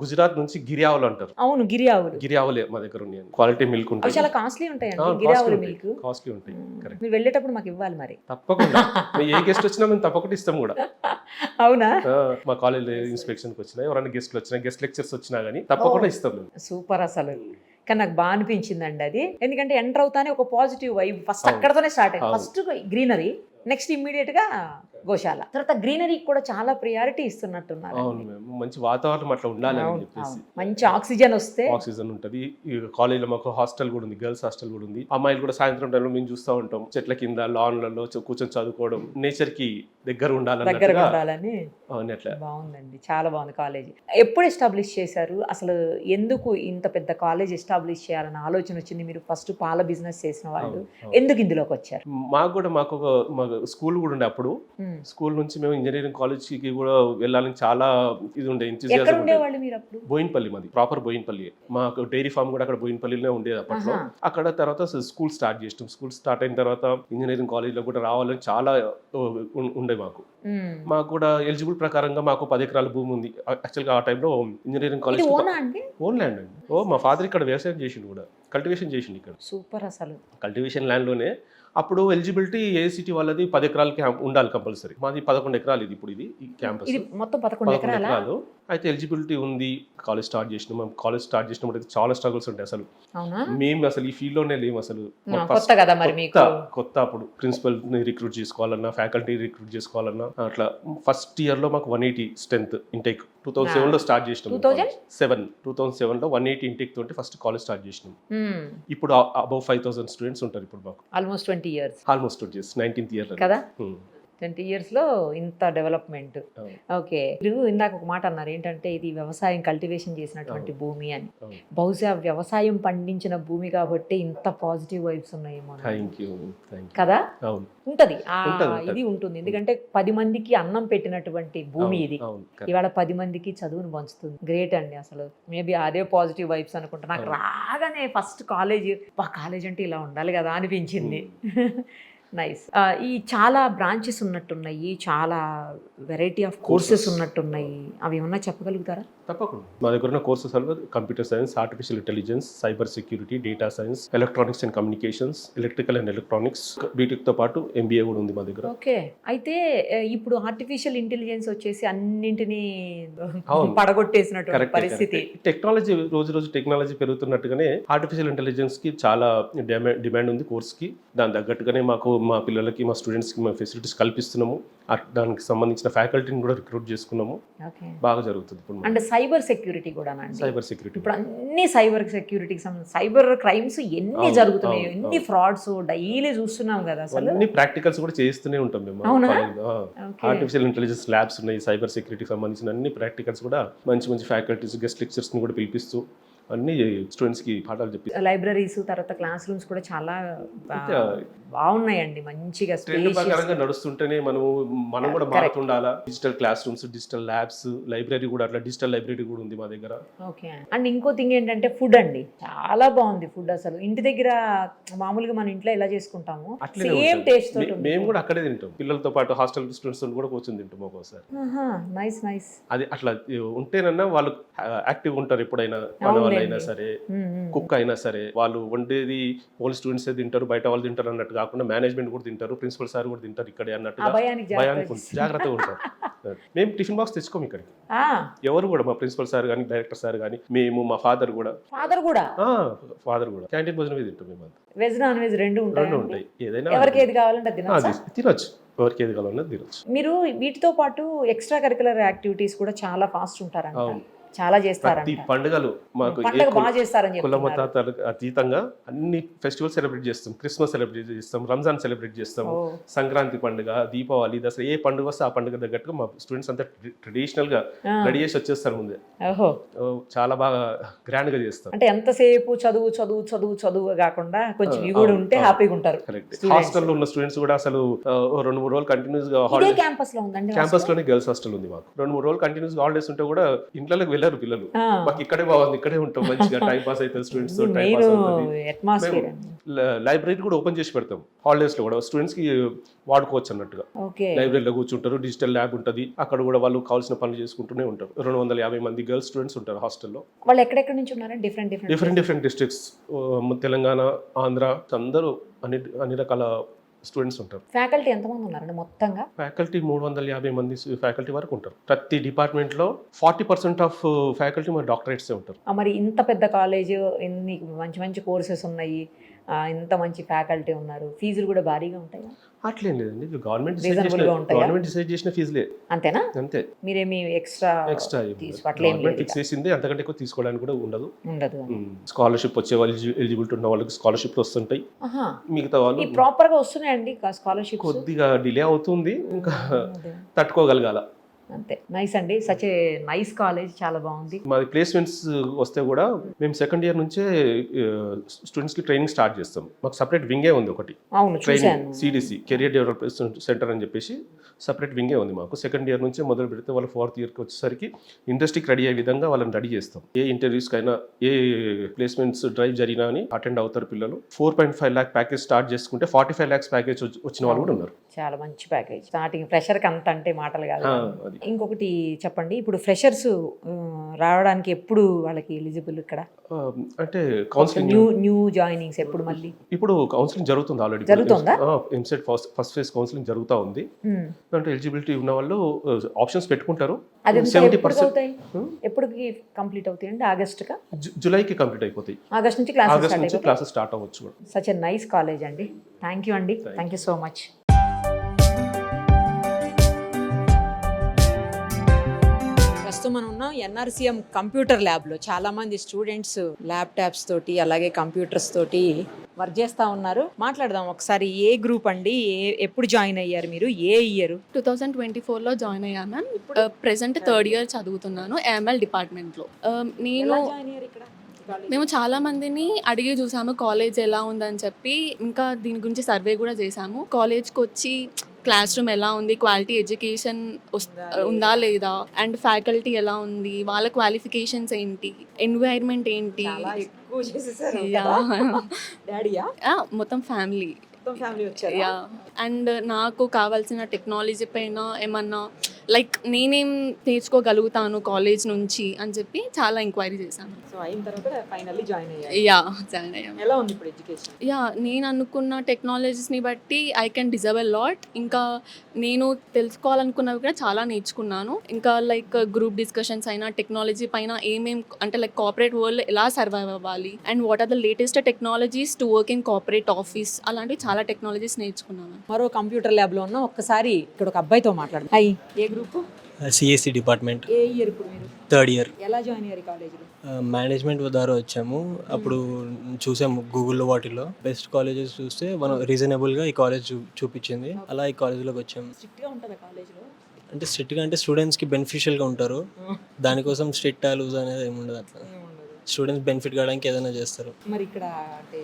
గుజరాత్ నుంచి గిరి ఆవులు అంటారు. అవును, గిరి ఆవులు. గిరి ఆవులే మా దగ్గర ఉన్నాయి. క్వాలిటీ మిల్క్ ఉంటాయి, చాలా కాస్ట్లీ ఉంటాయండి గిరి ఆవుల మిల్క్. కాస్ట్లీ ఉంటాయి. కరెక్ట్. మీరు వెళ్ళేటప్పుడు మాకు ఇవ్వాలి మరి. తప్పకుండా, ఏ గెస్ట్ వచ్చినా మేము తప్పకుండా ఇస్తాం కూడా. అవునా? మా కాలేజ్ ఇన్స్పెక్షన్కి వచ్చినా, ఎవరైనా గెస్ట్లు వచ్చినా, గెస్ట్ లెక్చర్స్ వచ్చినా కానీ తప్పకుండా ఇస్తాం మేము. సూపర్. అసలు కానీ నాకు బాగా అనిపించిందండి అది, ఎందుకంటే ఎంటర్ అవుతానే ఒక పాజిటివ్ వైబ్ ఫస్ట్ అక్కడతోనే స్టార్ట్ అయింది. ఫస్ట్ గ్రీనరీ, నెక్స్ట్ ఇమ్మీడియట్ గా గోశాల, తర్వాత గ్రీనరీ కూడా చాలా ప్రియారిటీ ఇస్తున్నట్టున్నారు. అవును మ్యామ్, మంచి వాతావరణం అట్లా ఉండాలి అని చెప్పేసి. మంచి ఆక్సిజన్ వస్తే ఆక్సిజన్ ఉంటుంది. ఈ కాలేజ్లో మాకు హాస్టల్ కూడా ఉంది, గర్ల్స్ హాస్టల్ కూడా ఉంది. అమ్మాయిలు కూడా సాయంత్రం టైంలో మేము చూస్తూ ఉంటాం, చెట్ల కింద లాన్లలో కూర్చొని చదువుకోవడం, నేచర్ కి దగ్గర ఉండాలని. అట్లా బాగుందండి, చాలా బాగుంది కాలేజ్. ఎప్పుడు ఎస్టాబ్లిష్ చేశారు అసలు? ఎందుకు ఇంత పెద్ద కాలేజ్ ఎస్టాబ్లిష్ చేయాలన్న ఆలోచన వచ్చింది? మీరు ఫస్ట్ పాల బిజినెస్ చేసిన వాళ్ళు ఎందుకు ఇందులోకి వచ్చారు? మాకు ఒక స్కూల్ కూడా ఉండే అప్పుడు. స్కూల్ నుంచి మేము ఇంజనీరింగ్ కాలేజ్ కి కూడా వెళ్ళాలని చాలా ఇది ఉండే. బోయిన్పల్లి, మాది ప్రాపర్ బోయిన్పల్లి. మాకు డైరీ ఫార్మ్ కూడా అక్కడ బోయిన్పల్లిలో ఉండేది అప్పట్లో. అక్కడ తర్వాత స్కూల్ స్టార్ట్ చేసాం. స్కూల్ స్టార్ట్ అయిన తర్వాత ఇంజనీరింగ్ కాలేజ్ లో కూడా రావాలని చాలా ఉండే మాకు కూడా ఎలిజిబుల్ ప్రకారంగా మాకు 10 ఎకరాల భూమి ఉంది. యాక్చువల్గా ఆ టైంలో ఇంజనీరింగ్ కాలేజ్ ఓన్ ల్యాండ్ అండి. మా ఫాదర్ ఇక్కడ వ్యవసాయం చేసిండు, కూడా కల్టివేషన్ చేసిండు ఇక్కడ. సూపర్. అసలు కల్టివేషన్ ల్యాండ్ లోనే అప్పుడు ఎలిజిబిలిటీ ఏఐసిటీ వాళ్ళది 10 ఎకరాలకి ఉండాలి కంపల్సరీ. మాది 11 ఎకరాలు ఇది. ఇప్పుడు ఇది క్యాంపస్ మొత్తం 11 ఎకరాలు. అయితే ఎలిజిబిలిటీ ఉంది. కాలేజ్ స్టార్ట్ చేసినాం. మేము కాలేజ్ స్టార్ట్ చేసినప్పుడు అయితే చాలా స్ట్రగుల్స్ ఉంటాయి. అసలు మేము అసలు ఈ ఫీల్డ్ లోనే లేము. అసలు కొత్త అప్పుడు ప్రిన్సిపల్ ని రిక్రూట్ చేసుకోవాలన్నా, ఫ్యాకల్టీ రిక్రూట్ చేసుకోవాలన్నా అట్లా. ఫస్ట్ ఇయర్ లో మాకు 180 స్ట్రెంత్ ఇంటేక్ 2007 లో స్టార్ట్ చేసినాం. 2007 లో 180 ఇంటేక్ తోటి ఫస్ట్ కాలేజ్ స్టార్ట్ చేసినాం. ఇప్పుడు అబౌవ్ 5000 స్టూడెంట్స్ ఉంటారు ఇప్పుడు మాకు. Almost 20 years. 19th year కదా. 20 years లో ఇంత డెవలప్మెంట్. అవును. ఓకే, మీరు ఇందాక ఒక మాట అన్నారు ఏంటంటే ఇది వ్యవసాయం కల్టివేషన్ చేసినటువంటి భూమి అని. అవును. బహుశా వ్యవసాయం పండించిన భూమి కాబట్టి ఇంత పాజిటివ్ వైబ్స్ ఉన్నాయేమో థ్యాంక్ యూ. కదా. అవును. ఉంటది ఉంటది. ఇది ఉంటుంది, ఎందుకంటే 10 మందికి అన్నం పెట్టినటువంటి భూమి ఇది. అవును. ఇవాళ 10 మందికి చదువును పంచుతుంది. గ్రేట్ అండి. అసలు మేబీ అదే పాజిటివ్ వైబ్స్ అనుకుంటా. నాకు రాగానే ఫస్ట్ కాలేజ్ అంటే ఇలా ఉండాలి కదా అనిపించింది. నైస్. ఈ చాలా బ్రాంచెస్ ఉన్నట్టున్నాయి, చాలా వెరైటీ ఆఫ్ కోర్సెస్ ఉన్నట్టున్నాయి, అవి ఏమన్నా చెప్పగలుగుతారా? తప్పకుండా. మా దగ్గర ఉన్న కోర్సెస్ అలా computer science, artificial intelligence, cyber security, data science, electronics and communications, electrical and electronics, బీటెక్తో పాటు ఎంబీఏ కూడా ఉంది మా దగ్గర. ఓకే, అయితే ఇప్పుడు ఆర్టిఫిషియల్ ఇంటెలిజెన్స్ వచ్చేసి అన్నింటినీ అవును. పడగొట్టేసినటువంటి పరిస్థితి. టెక్నాలజీ రోజు టెక్నాలజీ పెరుగుతున్నట్టుగానే ఆర్టిఫిషియల్ ఇంటెలిజెన్స్ కి చాలా డిమాండ్ ఉంది కోర్స్ కి. దాని తగ్గట్టుగానే మాకు మా పిల్లలకి, మా స్టూడెంట్స్ కి మా ఫెసిలిటీస్ కల్పిస్తున్నాము. దానికి సంబంధించిన ఫ్యాకల్టీని కూడా రిక్రూట్ చేసుకున్నాము. బాగా జరుగుతుంది ఇప్పుడు. అంటే సైబర్ సెక్యూరిటీ కూడా, సైబర్ సెక్యూరిటీ ఇప్పుడు అన్ని సైబర్ సెక్యూరిటీకి సంబంధించి సైబర్ క్రైమ్స్ ఎన్ని జరుగుతున్నాయి, ఎన్ని ఫ్రాడ్స్ డైలీ చూస్తున్నాం కదా. అసలు అన్ని ప్రాక్టికల్స్ కూడా చేస్తూనే ఉంటాం మేము. అవునా? ఆర్టిఫిషియల్ ఇంటెలిజెన్స్ ల్యాబ్స్ ఉన్నాయి, సైబర్ సెక్యూరిటీకి సంబంధించిన అన్ని ప్రాక్టికల్స్ కూడా మంచి ఫ్యాకల్టీస్, గెస్ట్ లెక్చర్స్ ని కూడా పిలిపిస్తూ అన్ని స్టూడెంట్స్ కి పాఠాలు చెప్పి. లైబ్రరీస్ తర్వాత క్లాస్ రూమ్స్ కూడా చాలా బాగున్నాయండి, మంచిగా ప్రకారంగా నడుస్తుంటేనే మనం కూడా మారుతుండాలా. Digital classrooms, digital labs, library కూడా అట్లా డిజిటల్ లైబ్రరీ కూడా ఉంది మా దగ్గర. ఓకే. అండ్ ఇంకో థింగ్ ఏంటంటే ఫుడ్ అండి, చాలా బాగుంది ఫుడ్. అసలు ఇంటి దగ్గర మామూలుగా మన ఇంట్లో ఎలా చేసుకుంటాము సేమ్ టేస్ట్ తోటి మేము కూడా అక్కడే తింటాం. పిల్లలతో పాటు హాస్టల్ స్టూడెంట్స్ కూడా కూర్చొని తింటాం ఒక్కోసారి. Nice nice. అది అట్లా ఉంటేనన్నా వాళ్ళు యాక్టివ్ ఉంటారు. ఎప్పుడైనా అయినా సరే, కుక్ అయినా సరే, వాళ్ళు వండేది ఓన్లీ స్టూడెంట్స్ తింటారు, బయట వాళ్ళు తింటారు అన్నట్టు కాకుండా మేనేజ్మెంట్ కూడా తింటారు, ప్రిన్సిపల్ సార్ కూడా తింటారు ఇక్కడే అన్నట్టుగా భయానికి జాగ్రత్తగా ఉంటారు. మేము టిఫిన్ బాక్స్ తెచ్చుకోము ఇక్కడికి ఎవరు కూడా. మా ప్రిన్సిపల్ సార్ కానీ, డైరెక్టర్ సార్ కానీ, మేము, మా ఫాదర్ కూడా క్యాంటీన్ భోజనం తింటాం మేము. వెజ్ నాన్ వెజ్ రెండు ఉంటాయి. ఏదైనా ఎవరికి ఏది కావాలంటే తినొచ్చు, ఎవరికి ఏది కావాలన్నా తినొచ్చు. మీరు వీటితో పాటు ఎక్స్ట్రా కరికులర్ యాక్టివిటీస్ కూడా చాలా ఫాస్ట్ ఉంటారంట, చాలా చేస్తారు. పండుగలు మాకు బాగా చేస్తారని కుల మతాలకు అతీతంగా అన్ని ఫెస్టివల్ సెలబ్రేట్ చేస్తాం. క్రిస్మస్ సెలబ్రేట్ చేస్తాం, రంజాన్ సెలబ్రేట్ చేస్తాం, సంక్రాంతి పండుగ, దీపావళి, దసరా, ఏ పండుగ వస్తే ఆ పండుగ తగ్గట్టుగా మా స్టూడెంట్స్ అంతా ట్రెడిషనల్ గా రెడీ చేసి వచ్చేస్తారు ముందే. చాలా బాగా గ్రాండ్ గా చేస్తాం. అంటే ఎంతసేపు చదువు కాకుండా కొంచెం ఇవి కూడా ఉంటే హ్యాపీగా ఉంటారు. హాస్టల్లో ఉన్న స్టూడెంట్స్ కూడా అసలు 2-3 రోజులు కంటిన్యూస్ గా క్యాంపస్ లో ఉందండి. క్యాంపస్ లోనే గర్ల్స్ హాస్టల్ ఉంది మాకు. 2-3 రోజులు కంటిన్యూస్ గా హాలిడేస్ ఉంటే కూడా ఇంట్లోకి వెళ్ళారు పిల్లలు. మాకు ఇక్కడే బాగుంది, ఇక్కడే ఉంటాం, మంచిగా టైం పాస్ అవుతుంది స్టూడెంట్స్ తో. టైం పాస్ అవుతుంది. లైబ్రరీ కూడా ఓపెన్ చేసి పెడతాం హాలిడేస్ లో కూడా, స్టూడెంట్స్ కి వాడుకోవచ్చు అన్నట్టుగా. లైబ్రరీలో కూర్చుంటారు, డిజిటల్ ల్యాబ్ ఉంటుంది, అక్కడ కూడా వాళ్ళు కావాల్సిన పనులు చేసుకుంటూనే ఉంటారు. 250 మంది గర్ల్స్ స్టూడెంట్స్ ఉంటారు హాస్టల్లో. వాళ్ళు ఎక్కడెక్కడ నుంచి ఉన్నారు? డిఫరెంట్ డిస్ట్రిక్ట్స్, తెలంగాణ, ఆంధ్ర, అందరూ అన్ని రకాల స్టూడెంట్స్ ఉంటారు. ఫ్యాకల్టీ ఎంతమంది ఉన్నారండి మొత్తంగా? ఫ్యాకల్టీ 350 మంది ఫ్యాకల్టీ వరకు ఉంటారు. ప్రతి డిపార్ట్మెంట్ లో 40% ఆఫ్ ఫ్యాకల్టీ మన డాక్టరేట్స్ ఉంటారు. మరి ఇంత పెద్ద కాలేజ్, ఇన్ని మంచి కోర్సెస్ ఉన్నాయి, ఇంత మంచి ఫ్యాకల్టీ ఉన్నారు, ఫీజులు కూడా భారీగా ఉంటాయి? అట్లేం లేదండి, గవర్నమెంట్ డిసైడ్ చేసిన ఫీజులే. అంతేనా? అంతే. మీరేమి ఎక్స్ట్రా ఫిక్స్ చేసింది, అంతకంటే ఎక్కువ తీసుకోవడానికి కూడా ఉండదు. స్కాలర్షిప్ వచ్చే వాళ్ళు, ఎలిజిబిలిటీ ఉన్న వాళ్ళకి స్కాలర్షిప్ వస్తుంటాయి. మిగతా వాళ్ళు ప్రాపర్ గా వస్తున్నాయండి స్కాలర్షిప్? కొద్దిగా డిలే అవుతుంది, ఇంకా తట్టుకోగలగాల. అంతే. నైస్ అండి, సచ్ ఏ నైస్ కాలేజ్, చాలా బాగుంది. మాది ప్లేస్మెంట్స్ వస్తే కూడా మేము సెకండ్ ఇయర్ నుంచే స్టూడెంట్స్ కి ట్రైనింగ్ స్టార్ట్ చేస్తాం. మాకు సపరేట్ వింగే ఉంది ఒకటి, training CDC, career development centre అని చెప్పేసి సపరేట్ వింగే ఉంది మాకు. సెకండ్ ఇయర్ నుంచే మొదలు పెడితే వాళ్ళు 4th ఇయర్కి వచ్చేసరికి ఇండస్ట్రీకి రెడీ అయ్యే విధంగా వాళ్ళని రెడీ చేస్తాం. ఏ ఇంటర్వ్యూస్కి అయినా, ఏ ప్లేస్మెంట్స్ డ్రైవ్ జరిగినా అని అటెండ్ అవుతారు పిల్లలు. 4.5 lakh ప్యాకేజ్ స్టార్ట్ చేసుకుంటే 45 lakhs ప్యాకేజ్ వచ్చిన వాళ్ళు కూడా ఉన్నారు. చాలా మంచి ప్యాకేజ్. స్టార్టింగ్ ఫ్రెషర్ కి అంత అంటే మాటలు కాదు. ఇంకొకటి చెప్పండి, ఇప్పుడు ఫ్రెషర్స్ రావడానికి ఎప్పుడు వాళ్ళకి ఎలిజిబుల్ ఇక్కడ? అంటే కౌన్సిలింగ్, న్యూ జాయినింగ్స్ ఎప్పుడు? మళ్ళీ ఇప్పుడు కౌన్సిలింగ్ జరుగుతుంది, ఆల్రెడీ జరుగుతుందా? ఎంసెట్ ఫస్ట్ ఫేజ్ కౌన్సిలింగ్ జరుగుతూ ఉంది. అంటే ఎలిజిబిలిటీ ఉన్న వాళ్ళు ఆప్షన్స్ పెట్టుకుంటారు. 70% ఎప్పటికి కంప్లీట్ అవుతాయి అండి? ఆగస్టుకా? జూలైకి కంప్లీట్ అయిపోతాయి. ఆగస్ట్ నుంచి క్లాసెస్ స్టార్ట్ అవ్వచ్చు. సచ్ ఎ నైస్ కాలేజ్ అండి. థ్యాంక్ యూ అండి, థ్యాంక్ యూ సో మచ్. ప్రస్తుతం మనం ఉన్నాం ఎన్ఆర్సీఎం కంప్యూటర్ ల్యాబ్లో. చాలా మంది స్టూడెంట్స్ ల్యాప్టాప్స్ తోటి అలాగే కంప్యూటర్స్ తోటి వర్క్ చేస్తూ ఉన్నారు. మాట్లాడదాం ఒకసారి. ఏ గ్రూప్ అండి, ఎప్పుడు జాయిన్ అయ్యారు మీరు, ఏ ఇయర్? 2024లో జాయిన్ అయ్యాను మ్యామ్. ప్రెసెంట్ థర్డ్ ఇయర్ చదువుతున్నాను AML డిపార్ట్మెంట్లో. నేను జాయిన్ అయ్యారు ఇక్కడ? మేము చాలా మందిని అడిగి చూసాము కాలేజ్ ఎలా ఉందని చెప్పి, ఇంకా దీని గురించి సర్వే కూడా చేసాము. కాలేజ్కి వచ్చి క్లాస్ రూమ్ ఎలా ఉంది, క్వాలిటీ ఎడ్యుకేషన్ ఉందా లేదా, అండ్ ఫ్యాకల్టీ ఎలా ఉంది, వాళ్ళ క్వాలిఫికేషన్స్ ఏంటి, ఎన్వైర్న్మెంట్ ఏంటి, చాలా ఎక్కువ చేసేసారు. Yeah. డాడీయా? మొత్తం ఫ్యామిలీ. ఫ్యామిలీ వచ్చారు. యా, అండ్ నాకు కావాల్సిన టెక్నాలజీ పైన ఏమన్నా లైక్ నేనేం నేర్చుకోగలుగుతాను కాలేజ్ నుంచి అని చెప్పి చాలా ఎంక్వైరీ చేశాను. సో అయిన తర్వాత ఫైనల్లీ జాయిన్ అయ్యారు. యా, జాయిన్ అయ్యాము. ఎలా ఉంది ఇప్పుడు ఎడ్యుకేషన్? యా, నేను అనుకున్న టెక్నాలజీస్ని బట్టి I can deserve a lot. ఇంకా నేను తెలుసుకోవాలనుకున్నవి కూడా చాలా నేర్చుకున్నాను. ఇంకా లైక్ గ్రూప్ డిస్కషన్స్ అయినా, టెక్నాలజీ పైన అంటే లైక్ కార్పొరేట్ వరల్డ్ ఎలా సర్వైవ్ అవ్వాలి, and what are the latest technologies to work in corporate office, అలాంటివి చాలా టెక్నాలజీస్ నేర్చుకున్నాను. మరో కంప్యూటర్ ల్యాబ్లో ఉన్న ఒక్కసారి ఇక్కడ ఒక అబ్బాయితో మాట్లాడు. అయ్యి ఏ గ్రూప్? CSC department. ఏ ఇయర్ ఇప్పుడు మీరు? Third year. ఎలా జాయిన్ అయ్యారు కాలేజీలో? మేనేజ్మెంట్ ద్వారా వచ్చాము. అప్పుడు చూసాము గూగుల్లో, వాటిలో బెస్ట్ కాలేజెస్ చూస్తే మనం రీజనబుల్గా ఈ కాలేజ్ చూపించింది. అలా ఈ కాలేజ్లోకి వచ్చాము. స్ట్రిక్ట్గా ఉంటుందా కాలేజ్లో? అంటే స్ట్రిక్ట్గా అంటే స్టూడెంట్స్కి బెనిఫిషియల్గా ఉంటారు. దానికోసం స్ట్రిక్ట్ లూజ్ అనేది ఏమి ఉండదు. అట్లా స్టూడెంట్స్ బెనిఫిట్ కావడానికి ఏదైనా చేస్తారు. మరి ఇక్కడ అంటే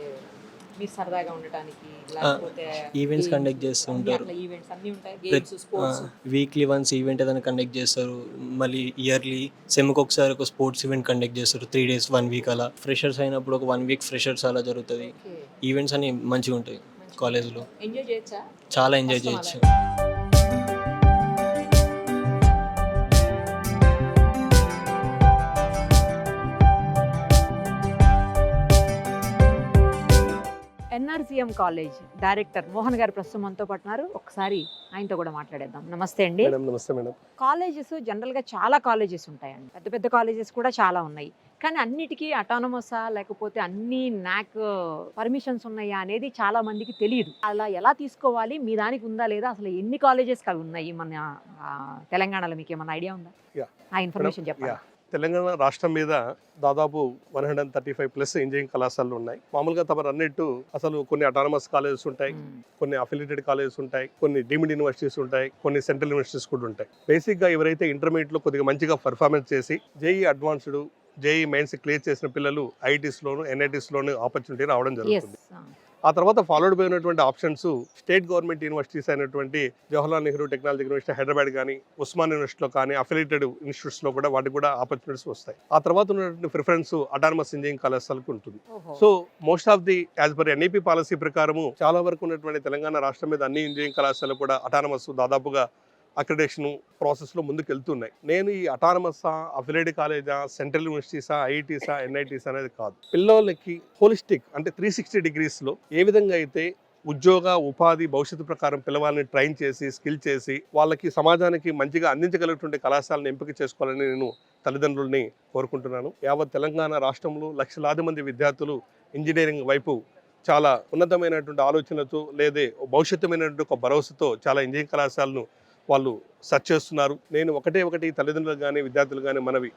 మీరు సరదాగా ఉండటానికి లేకపోతే ఈవెంట్స్ కండక్ట్ చేస్తూ ఉంటారు. ఈవెంట్స్ అన్నీ ఉంటాయి, games, sports. Weekly once event ఏదైనా కండక్ట్ చేస్తారు. మళ్ళీ ఇయర్లీ సెమ్కి ఒకసారి ఒక స్పోర్ట్స్ ఈవెంట్ కండక్ట్ చేస్తారు. 3 days 1 week అలా. ఫ్రెషర్స్ అయినప్పుడు ఒక 1 week ఫ్రెషర్స్ అలా జరుగుతుంది. ఈవెంట్స్ అన్ని మంచిగా ఉంటాయి కాలేజ్లో. ఎంజాయ్ చేయొచ్చా? చాలా ఎంజాయ్ చేయొచ్చు. ఎన్ఆర్సీఎం కాలేజ్ డైరెక్టర్ మోహన్ గారు ప్రస్తుతం మనతో పాటు ఉన్నారు. ఒకసారి ఆయనతో కూడా మాట్లాడేద్దాం. నమస్తే అండి. నమస్తే మేడం. కాలేజెస్ జనరల్గా చాలా కాలేజెస్ ఉంటాయండి, పెద్ద పెద్ద కాలేజెస్ కూడా చాలా ఉన్నాయి. కానీ అన్నిటికీ అటానమసా లేకపోతే అన్ని నాక్ పర్మిషన్స్ ఉన్నాయా అనేది చాలా మందికి తెలియదు. అలా ఎలా తీసుకోవాలి, మీ దానికి ఉందా లేదా, అసలు ఎన్ని కాలేజెస్ అవి ఉన్నాయి మన తెలంగాణలో, మీకు ఏమన్నా ఐడియా ఉందా? ఆ ఇన్ఫర్మేషన్ చెప్పండి. తెలంగాణ రాష్ట్రం మీద దాదాపు 135+ ఇంజనీరింగ్ కళాశాలలు ఉన్నాయి. మామూలుగా తమరు అన్నట్టు అసలు కొన్ని అటానమస్ కాలేజెస్ ఉంటాయి, కొన్ని అఫిలియేటెడ్ కాలేజెస్ ఉంటాయి, కొన్ని డీమ్డ్ యూనివర్సిటీస్ ఉంటాయి, కొన్ని సెంట్రల్ యూనివర్సిటీస్ కూడా ఉంటాయి. బేసిక్గా ఎవరైతే ఇంటర్మీడియట్లో కొద్దిగా మంచిగా పర్ఫార్మెన్స్ చేసి JEE advanced, JEE mains clear చేసిన పిల్లలు ఐఐటీస్లోను, ఎన్ఐటీస్లోను ఆపర్చునిటీ రావడం జరుగుతుంది. ఆ తర్వాత ఫాలోడ్ అయినటువంటి ఆప్షన్స్ స్టేట్ గవర్నమెంట్ యూనివర్సిటీస్ అయినటువంటి జవహర్లాల్ నెహ్రూ టెక్నాలజీ యూనివర్సిటీ హైదరాబాద్ కానీ, ఉస్మాన్ యూనివర్సిటీలో కానీ, అఫిలియేటెడ్ ఇన్స్టిట్యూట్స్లో కూడా వాటికి కూడా ఆపర్చునిటీస్ వస్తాయి. ఆ తర్వాత ఉన్నటువంటి ప్రిఫరెన్స్ అటానమస్ ఇంజనీరింగ్ కళాశాలకు ఉంటుంది. So most of the as per NEP policy ప్రకారము చాలా వరకు ఉన్నటువంటి తెలంగాణ రాష్ట్రం మీద అన్ని ఇంజనీరింగ్ కళాశాలలు కూడా అటానమస్ దాదాపుగా అక్రిడేషన్ ప్రాసెస్లో ముందుకు వెళ్తున్నాయి. నేను ఈ అటానమసా, అఫిలియేటెడ్ కాలేజా, సెంట్రల్ యూనివర్సిటీసా, ఐఐటీసా, ఎన్ఐటీసా అనేది కాదు. పిల్లలకి హోలిస్టిక్ అంటే 360 degreesలో ఏ విధంగా అయితే ఉద్యోగ, ఉపాధి, భవిష్యత్తు ప్రకారం పిల్లవాళ్ళని ట్రైన్ చేసి, స్కిల్ చేసి వాళ్ళకి సమాజానికి మంచిగా అందించగలిగినటువంటి కళాశాలను ఎంపిక చేసుకోవాలని నేను తల్లిదండ్రుల్ని కోరుకుంటున్నాను. యావత్ తెలంగాణ రాష్ట్రంలో లక్షలాది మంది విద్యార్థులు ఇంజనీరింగ్ వైపు చాలా ఉన్నతమైనటువంటి ఆలోచనలతో లేదా భవిష్యత్తుమైనటువంటి ఒక భరోసాతో చాలా ఇంజనీరింగ్ కళాశాలను వాళ్ళు సెర్చ్ చేస్తున్నారు. నేను ఒకటి తల్లిదండ్రులు కానీ, విద్యార్థులు కానీ మనవి,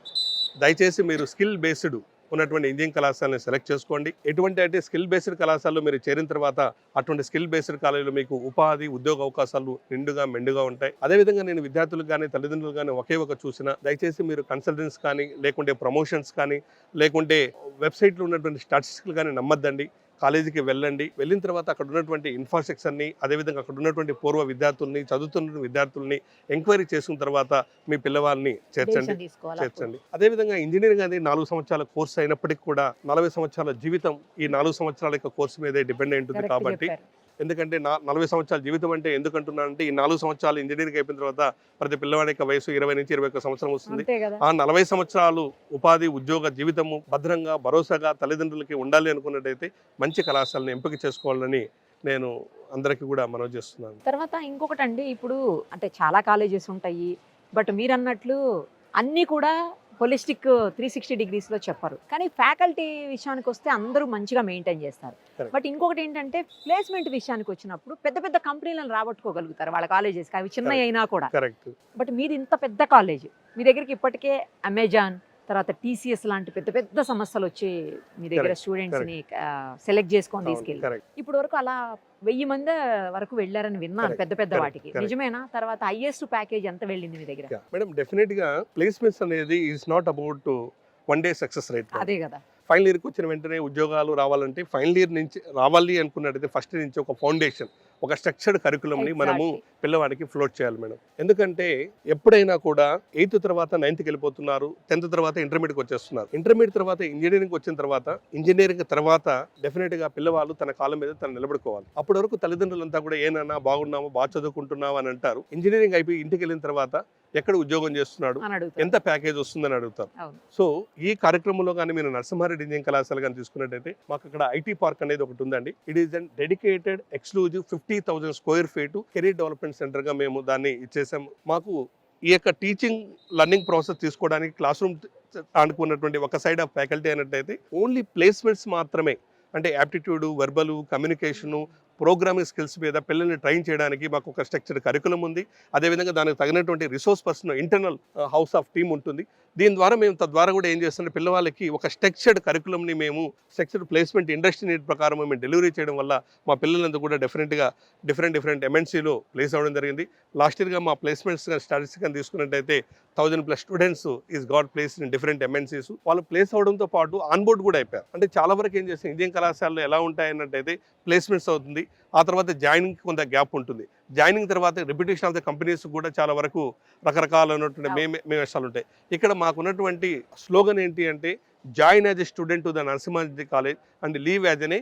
దయచేసి మీరు స్కిల్ బేస్డ్ ఉన్నటువంటి ఇంజనీరింగ్ కళాశాలను సెలెక్ట్ చేసుకోండి. ఎటువంటి అంటే స్కిల్ బేస్డ్ కళాశాలలో మీరు చేరిన తర్వాత అటువంటి స్కిల్ బేస్డ్ కాలేజీలో మీకు ఉపాధి, ఉద్యోగ అవకాశాలు నిండుగా మెండుగా ఉంటాయి. అదేవిధంగా నేను విద్యార్థులకు కానీ, తల్లిదండ్రులు కానీ ఒకే ఒక చూసిన, దయచేసి మీరు కన్సల్టెన్స్ కానీ, లేకుంటే ప్రమోషన్స్ కానీ, లేకుంటే వెబ్సైట్లో ఉన్నటువంటి స్టాటిస్టిక్లు కానీ నమ్మద్దండి. కాలేజీకి వెళ్ళండి. వెళ్ళిన తర్వాత అక్కడ ఉన్నటువంటి ఇన్ఫ్రాస్ట్రక్చర్ని, అదేవిధంగా అక్కడ ఉన్నటువంటి పూర్వ విద్యార్థుల్ని, చదువుతున్న విద్యార్థుల్ని ఎంక్వైరీ చేసుకున్న తర్వాత మీ పిల్లవాళ్ళని చేర్చండి. అదేవిధంగా ఇంజనీరింగ్ అనేది 4 సంవత్సరాల కోర్సు అయినప్పటికీ కూడా 40 సంవత్సరాల జీవితం ఈ 4 సంవత్సరాల యొక్క కోర్సు మీదే డిపెండ్ అయి ఉంటుంది. కాబట్టి ఎందుకంటే 40 సంవత్సరాల జీవితం అంటే ఎందుకంటున్నానంటే ఈ 4 సంవత్సరాలు ఇంజనీరింగ్ అయిపోయిన తర్వాత ప్రతి పిల్లవాడి యొక్క వయసు 20 నుంచి 21 సంవత్సరం వస్తుంది. ఆ 40 సంవత్సరాలు ఉపాధి, ఉద్యోగ జీవితము భద్రంగా, భరోసాగా తల్లిదండ్రులకి ఉండాలి అనుకున్నట్టయితే మంచి కళాశాలను ఎంపిక చేసుకోవాలని నేను అందరికీ కూడా మనవి చేస్తున్నాను. తర్వాత ఇంకొకటి అండి, ఇప్పుడు అంటే చాలా కాలేజెస్ ఉంటాయి, బట్ మీరు అన్నట్లు అన్నీ కూడా హోలిస్టిక్ 360 డిగ్రీస్లో చెప్పరు. కానీ ఫ్యాకల్టీ విషయానికి వస్తే అందరూ మంచిగా మెయింటైన్ చేస్తారు. Correct. బట్ ఇంకొకటి ఏంటంటే ప్లేస్మెంట్ విషయానికి వచ్చినప్పుడు పెద్ద పెద్ద కంపెనీలను రాబట్టుకోగలుగుతారు వాళ్ళ కాలేజెస్కి, అవి చిన్న అయినా కూడా. కరెక్ట్. బట్ మీది ఇంత పెద్ద కాలేజ్, మీ దగ్గరికి ఇప్పటికే అమెజాన్, తర్వాత TCS లాంటి పెద్ద పెద్ద సంస్థలు వచ్చి మీ దగ్గర Correct. స్టూడెంట్స్ని సెలెక్ట్ చేసుకొని తీసుకెళ్ళి కరెక్ట్. ఇప్పుడు వరకు అలా 1000 మంది వరకు వెళ్ళారని విన్నాను Correct. పెద్ద పెద్ద Correct. వాటికి. Correct. నిజమేనా? తర్వాత హైయెస్ట్ ప్యాకేజ్ ఎంత వెళ్ళింది మీ దగ్గర? మేడం డెఫినెట్ గా ప్లేస్మెంట్స్ అనేది is not about one day success rate. అదే కదా. ఫైనల్ ఇయర్కి వచ్చిన వెంటనే ఉద్యోగాలు రావాలంటే ఫైనల్ ఇయర్ నుంచి రావాలి అనుకున్నట్టయితే ఫస్ట్ నుంచి ఒక ఫౌండేషన్, ఒక స్ట్రక్చర్డ్ కరికులంని మనము పిల్లవాడికి ఫ్లోట్ చేయాలి మేడం. ఎందుకంటే ఎప్పుడైనా కూడా 8th తర్వాత 9th వెళ్ళిపోతున్నారు, 10th తర్వాత ఇంటర్మీడియట్కి వచ్చేస్తున్నారు. ఇంటర్మీడియట్ తర్వాత ఇంజనీరింగ్ వచ్చిన తర్వాత, ఇంజనీరింగ్ తర్వాత డెఫినెట్గా పిల్లవాళ్ళు తన కాలం మీద తను నిలబడుకోవాలి. అప్పటి వరకు తల్లిదండ్రులంతా కూడా ఏనన్నా బాగున్నాము, బాగా చదువుకుంటున్నావు అని అంటారు. ఇంజనీరింగ్ అయిపోయి ఇంటికి వెళ్ళిన తర్వాత ఎక్కడ ఉద్యోగం చేస్తున్నాడు, ఎంత ప్యాకేజ్ వస్తుందని అడుగుతారు. సో ఈ కార్యక్రమంలో కానీ మీరు నరసింహారెడ్డి ఇంజనీరింగ్ కళాశాల కానీ తీసుకున్నట్టయితే మాకు అక్కడ IT పార్క్ అనేది ఒకటి ఉందండి. It is and dedicated exclusive 50,000 square feet career development centre గా మేము దాన్ని ఇచ్చేసాము. మాకు ఈ యొక్క టీచింగ్ లర్నింగ్ ప్రాసెస్ తీసుకోవడానికి క్లాస్ రూమ్ అనుకున్నటువంటి ఒక సైడ్ ఆఫ్ ఫ్యాకల్టీ అయినట్టయితే ఓన్లీ ప్లేస్మెంట్స్ మాత్రమే, అంటే aptitude, verbal communication, programming skills మీద పిల్లల్ని ట్రైన్ చేయడానికి మాకు ఒక స్ట్రక్చర్డ్ కరికులం ఉంది. అదేవిధంగా దానికి తగినటువంటి resource person, internal house of team ఉంటుంది. దీని ద్వారా మేము తద్వారా కూడా ఏం చేస్తుంటే పిల్లవాళ్ళకి ఒక స్ట్రక్చర్డ్ కరికులంని మేము స్ట్రక్చర్డ్ ప్లేస్మెంట్ ఇండస్ట్రీ నీడ్ ప్రకారం మేము డెలివరీ చేయడం వల్ల మా పిల్లలంతా కూడా డెఫినెట్గా డిఫరెంట్ MNCలో ప్లేస్ అవ్వడం జరిగింది. లాస్ట్ ఇయర్గా మా ప్లేస్మెంట్స్ స్టాటిస్టిక్స్ అని తీసుకున్నట్టయితే 1000+ students is got place in different MNCస్. వాళ్ళు ప్లేస్ అవడంతో పాటు ఆన్బోర్డ్ కూడా అయిపోయారు. అంటే చాలా వరకు ఏం చేస్తాం, ఇంజనీరింగ్ కళాశాలలో ఎలా ఉంటాయన్నట్టయితే ప్లేస్మెంట్స్ అవుతుంది, ఆ తర్వాత జాయినింగ్ కొంత గ్యాప్ ఉంటుంది. జాయినింగ్ తర్వాత రిపిటేషన్ ఆఫ్ ద కంపెనీస్ కూడా చాలా వరకు రకరకాలైనటువంటి మేమేషాలు ఉంటాయి. ఇక్కడ మాకున్నటువంటి స్లోగన్ ఏంటి అంటే join as a student to the Narasimha Reddy college and leave as an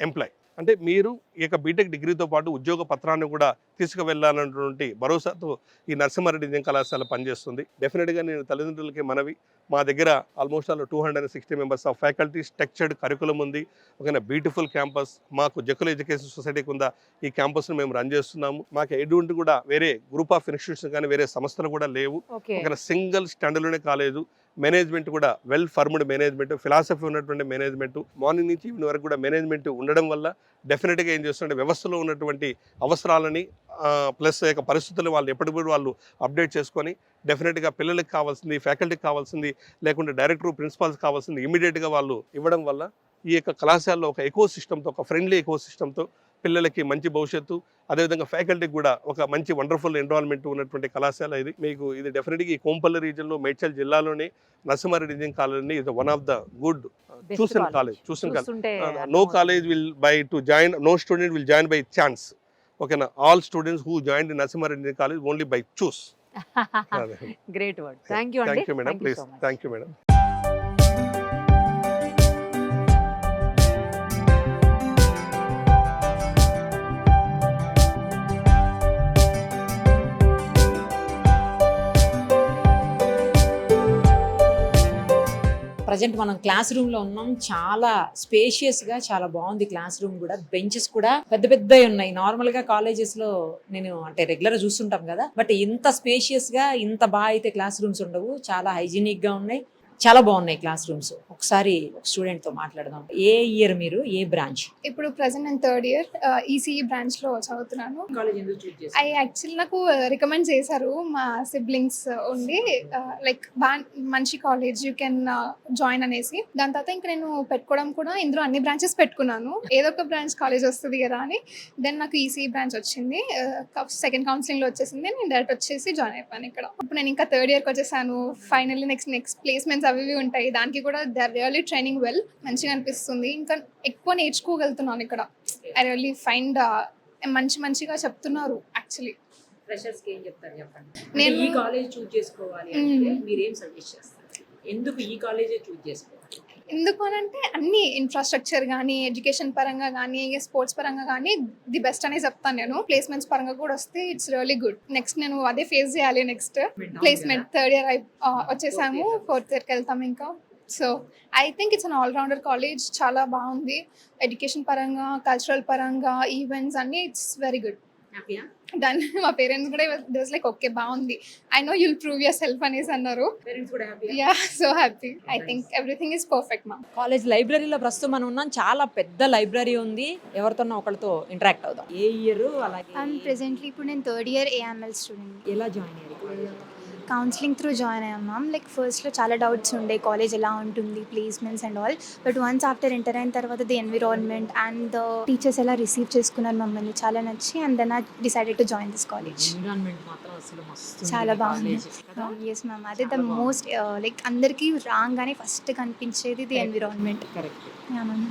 employee. అంటే మీరు ఈ యొక్క బీటెక్ డిగ్రీతో పాటు ఉద్యోగ పత్రాన్ని కూడా తీసుకువెళ్ళాలన్నటువంటి భరోసాతో ఈ నరసింహారెడ్డి ఇంజనీరింగ్ కళాశాల పనిచేస్తుంది. డెఫినెట్గా నేను తల్లిదండ్రులకి మనవి, మా దగ్గర almost 260 members of faculty, structured curriculum ఉంది, ఒక బ్యూటిఫుల్ క్యాంపస్. మాకు జకుల ఎడ్యుకేషన్ సొసైటీకి ఉందా ఈ క్యాంపస్ను మేము రన్ చేస్తున్నాము. మాకు ఎటువంటి కూడా వేరే గ్రూప్ ఆఫ్ ఇన్స్టిట్యూషన్ కానీ వేరే సంస్థలు కూడా లేవు. ఒక సింగిల్ స్టాండర్డ్లోనే కాలేజు. మేనేజ్మెంట్ కూడా వెల్ ఫర్మ్డ్ మేనేజ్మెంట్, ఫిలాసఫీ ఉన్నటువంటి మేనేజ్మెంట్, మార్నింగ్ నుంచి ఈవినింగ్ వరకు కూడా మేనేజ్మెంట్ ఉండడం వల్ల డెఫినెట్గా ఏం చేస్తుంటే వ్యవస్థలో ఉన్నటువంటి అవసరాలని ప్లస్ యొక్క పరిస్థితులు వాళ్ళు ఎప్పటికప్పుడు వాళ్ళు అప్డేట్ చేసుకొని డెఫినెట్గా పిల్లలకి కావాల్సింది, ఫ్యాకల్టీకి కావాల్సింది, లేకుంటే డైరెక్టర్, ప్రిన్సిపాల్స్ కావాల్సింది ఇమీడియట్గా వాళ్ళు ఇవ్వడం వల్ల ఈ యొక్క కళాశాలలో ఒక ఎకో సిస్టమ్తో, ఒక ఫ్రెండ్లీ ఎకో సిస్టమ్తో పిల్లలకి మంచి భవిష్యత్తు, అదేవిధంగా ఫ్యాకల్టీకి కూడా ఒక మంచి వండర్ఫుల్ ఎన్విరాన్మెంట్ ఉన్నటువంటి కళాశాల ఇది. మీకు ఇది డెఫినెట్గా ఈ కోంపల్లి రీజియన్లో మేడ్చల్ జిల్లాలోనే నరసింహారెడ్డి ఇంజనీరింగ్ కాలేజ్ ఇది వన్ ఆఫ్ ద గుడ్ చూసిన college. No college will by to join, no student will join by chance. ఓకేనా, all students who join in Narasimha Reddy engineering college only by choose. Great word. Thank you madam. Please. Thank you madam. Present మనం class room లో ఉన్నాం. చాలా spacious గా చాలా బాగుంది class room కూడా. Benches కూడా పెద్ద పెద్దవి ఉన్నాయి. నార్మల్ గా కాలేజెస్ లో నేను అంటే రెగ్యులర్ చూస్తుంటాం కదా, బట్ ఇంత స్పేషియస్ గా ఇంత బాగా అయితే క్లాస్ రూమ్స్ ఉండవు. చాలా హైజీనిక్ గా ఉన్నాయి, చాలా బాగున్నాయి క్లాస్ రూమ్స్. ఒకసారి స్టూడెంట్ తో మాట్లాడదాం. ఏ ఇయర్ మీరు, ఏ బ్రాంచ్? ఇప్పుడు ప్రెసెంట్ నేను 3rd ఇయర్ ECE బ్రాంచ్ లో చదువుతున్నాను. యాక్చువల్లీ నాకు రికమెండ్ చేశారు మా సిబ్లింగ్స్ ఉండి, లైక్ మంచి కాలేజ్ యూ కెన్ జాయిన్ అనేసి. దాని తర్వాత ఇంకా నేను పెట్టుకోవడం కూడా ఇందులో అన్ని బ్రాంచెస్ పెట్టుకున్నాను, ఏదో ఒక బ్రాంచ్ కాలేజ్ వస్తుంది కదా అని. దెన్ నాకు ECE బ్రాంచ్ వచ్చింది, సెకండ్ కౌన్సిలింగ్ లో వచ్చేసింది. నేను డైరెక్ట్ వచ్చేసి జాయిన్ అయిపోయాను ఇక్కడ. ఇప్పుడు నేను ఇంకా 3rd ఇయర్కి వచ్చేసాను. ఫైనల్లీ నెక్స్ట్ ప్లేస్మెంట్స్ అవి ఉంటాయి, దానికి కూడా they are really training well. మంచిగా అనిపిస్తుంది, ఇంకా ఎక్కువ నేర్చుకోగలుగుతున్నాను ఇక్కడ. ఐ రియల్లీ ఫైండ్ మంచిగా చెప్తున్నారు. యాక్చువల్లీ ఫ్రెషర్స్ కి ఏం చెప్తారు చెప్పండి? నేను ఈ కాలేజ్ చూస్ చేసుకోవాలి అంటే మీరు ఏం సజెస్ట్ చేస్తారు? ఎందుకు ఈ కాలేజే చూస్ చేసుకోవాలి? ఎందుకు అని అంటే అన్ని ఇన్ఫ్రాస్ట్రక్చర్ కానీ, ఎడ్యుకేషన్ పరంగా కానీ, స్పోర్ట్స్ పరంగా కానీ ది బెస్ట్ అనే చెప్తాను నేను. ప్లేస్మెంట్స్ పరంగా కూడా వస్తే ఇట్స్ రియల్లీ గుడ్. నెక్స్ట్ నేను అదే ఫేస్ చేయాలి. నెక్స్ట్ ప్లేస్మెంట్ 3rd ఇయర్ వచ్చేసాము, 4th ఇయర్కి వెళ్తాము ఇంకా. So I think it's an all-rounder college. చాలా బాగుంది ఎడ్యుకేషన్ పరంగా, కల్చరల్ పరంగా, ఈవెంట్స్ అన్ని. It's very good. దాన్ని మా పేరెంట్స్ కూడా వాస్ లైక్ ఓకే బాగుంది, I know you'll prove yourself అనేసి అన్నారు. పేరెంట్స్ కూడా happy. Yeah so happy, I think everything is perfect మా. కాలేజ్ లైబ్రరీలో ప్రస్తుతం మనం ఉన్నాం. చాలా పెద్ద లైబ్రరీ ఉంది. ఎవరితోనో ఒకరితో ఇంటరాక్ట్ అవుదాం. ఏ ఇయర్ అలాగే ప్రెసెంట్లీ ఇప్పుడు నేను థర్డ్ ఇయర్ ఏఎంఎల్ స్టూడెంట్. ఎలా జాయిన్ అయ్యారు? కౌన్సిలింగ్ త్రూ జాయిన్ అయ్యాం మ్యామ్. లైక్ ఫస్ట్లో చాలా డౌట్స్ ఉండే కాలేజ్ ఎలా ఉంటుంది, placements and all. But once after enter అయిన తర్వాత the environment and the teachers ఎలా రిసీవ్ చేసుకున్నారు మమ్మల్ని చాలా నచ్చి, and then I decided to join this college. Environment మాత్రం అసలు మస్తు చాలా బాగుంది. ఎస్ మ్యామ్, అదే ద మోస్ట్ లైక్ అందరికీ రాగానే ఫస్ట్ కనిపించేది the environment. Correct. Yeah ma'am.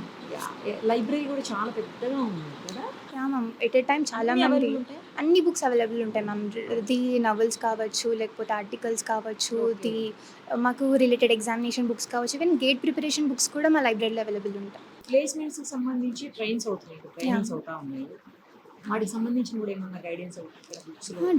Library కూడా చాలా పెద్దగా ఉంది కదా. Yeah ma'am, at a time చాలా అన్ని మంది available ఉంటాయా? అన్ని బుక్స్ అవైలబుల్ ఉంటాయి మ్యామ్. ది నవల్స్ కావచ్చు, లేకపోతే ఆర్టికల్స్ కావచ్చు, ది మాకు రిలేటెడ్ ఎగ్జామినేషన్ బుక్స్ కావచ్చు, ఈవెన్ గేట్ ప్రిపరేషన్ బుక్స్ కూడా మా లైబ్రరీలో అవైలబుల్ ఉంటాయి. ప్లేస్మెంట్స్ కి సంబంధించి ట్రైన్స్ అవుతున్నాయి, ట్రైనింగ్స్ అవుతా ఉన్నాయి. వాటికి సంబంధించిన కూడా ఏమన్నా గైడెన్స్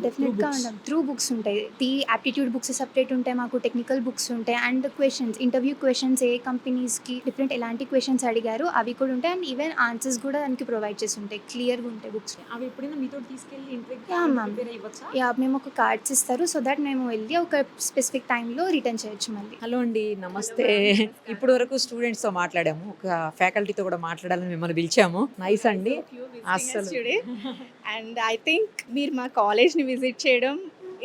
డెఫినెట్గా త్రూ బుక్స్ ఉంటాయి. ది యాప్టిట్యూడ్ బుక్స్ సపరేట్ ఉంటాయి, మాకు టెక్నికల్ బుక్స్ ఉంటాయి, అండ్ క్వశ్చన్స్, ఇంటర్వ్యూ క్వశ్చన్స్, ఏ కంపెనీస్కి డిఫరెంట్ ఎలాంటి క్వశ్చన్స్ అడిగారు అవి కూడా ఉంటాయి. అండ్ ఈవెన్ ఆన్సర్స్ కూడా దానికి ప్రొవైడ్ చేసి ఉంటాయి, క్లియర్గా ఉంటాయి బుక్స్. అవి ఎప్పుడైనా మీతో తీసుకెళ్ళి యా మ్యామ్. యా, మేము ఒక కార్డ్స్ ఇస్తారు, సో దట్ మేము వెళ్ళి ఒక స్పెసిఫిక్ టైంలో రిటర్న్ చేయొచ్చు మళ్ళీ. హలో అండి, నమస్తే. ఇప్పటి వరకు స్టూడెంట్స్తో మాట్లాడాము, ఒక ఫ్యాకల్టీతో కూడా మాట్లాడాలని మిమ్మల్ని పిలిచాము. నైస్ అండి అసలు. అండ్ ఐ థింక్ మీరు మా కాలేజ్ని విజిట్ చేయడం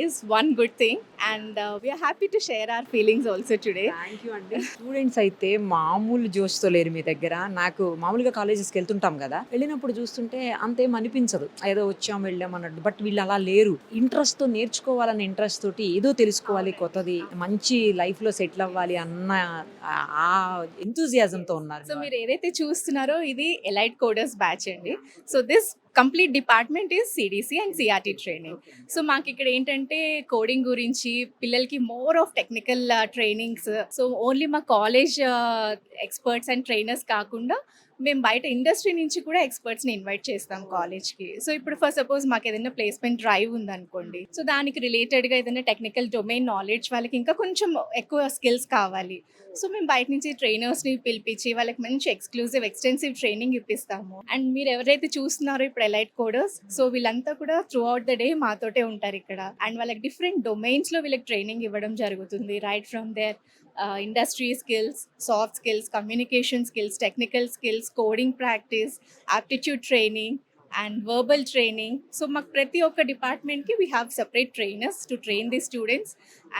is one good thing, and we are happy to share our feelings also today. Thank you అండి. స్టూడెంట్స్ అయితే మామూలు జోష్తో లేరు మీ దగ్గర. నాకు మామూలుగా కాలేజెస్కి వెళ్తుంటాం కదా, వెళ్ళినప్పుడు చూస్తుంటే అంతేం అనిపించదు, ఏదో వచ్చాం వెళ్ళాం అన్నట్టు. బట్ వీళ్ళు అలా లేరు. ఇంట్రెస్ట్తో నేర్చుకోవాలన్న ఇంట్రెస్ట్ తోటి ఏదో తెలుసుకోవాలి కొత్తది, మంచి లైఫ్లో సెటిల్ అవ్వాలి అన్న ఆ ఎంతూజియాజంతో ఉన్నారు. సో మీరు ఏదైతే చూస్తున్నారో ఇది ఎలైట్ కోడర్స్ బ్యాచ్ అండి. So this complete department is CDC and CRT training. So మాకు ఇక్కడ ఏంటంటే కోడింగ్ గురించి పిల్లలకి more of technical trainings. So only మా కాలేజ్ ఎక్స్పర్ట్స్ అండ్ ట్రైనర్స్ కాకుండా మేము బయట ఇండస్ట్రీ నుంచి కూడా ఎక్స్పర్ట్స్ని ఇన్వైట్ చేస్తాం కాలేజ్కి. సో ఇప్పుడు ఫర్ సపోజ్ మాకు ఏదైనా ప్లేస్మెంట్ డ్రైవ్ ఉందనుకోండి, సో దానికి రిలేటెడ్గా ఏదైనా టెక్నికల్ డొమైన్ నాలెడ్జ్ వాళ్ళకి ఇంకా కొంచెం ఎక్కువ స్కిల్స్ కావాలి. సో మేము బయట నుంచి ట్రైనర్స్ని పిలిపించి వాళ్ళకి మంచి ఎక్స్క్లూజివ్ ఎక్స్టెన్సివ్ ట్రైనింగ్ ఇప్పిస్తాము. అండ్ మీరు ఎవరైతే చూస్తున్నారో ఇప్పుడు ఎలైట్ కోడర్స్, సో వీళ్ళంతా కూడా త్రూ అవుట్ ద డే మాతోటే ఉంటారు ఇక్కడ. అండ్ వాళ్ళకి డిఫరెంట్ డొమైన్స్లో వీళ్ళకి ట్రైనింగ్ ఇవ్వడం జరుగుతుంది. Right from there industry skills, soft skills, communication skills, technical skills, coding practice, aptitude training and verbal training. So మాకు ప్రతి ఒక్క డిపార్ట్మెంట్కి we have separate trainers to train the students.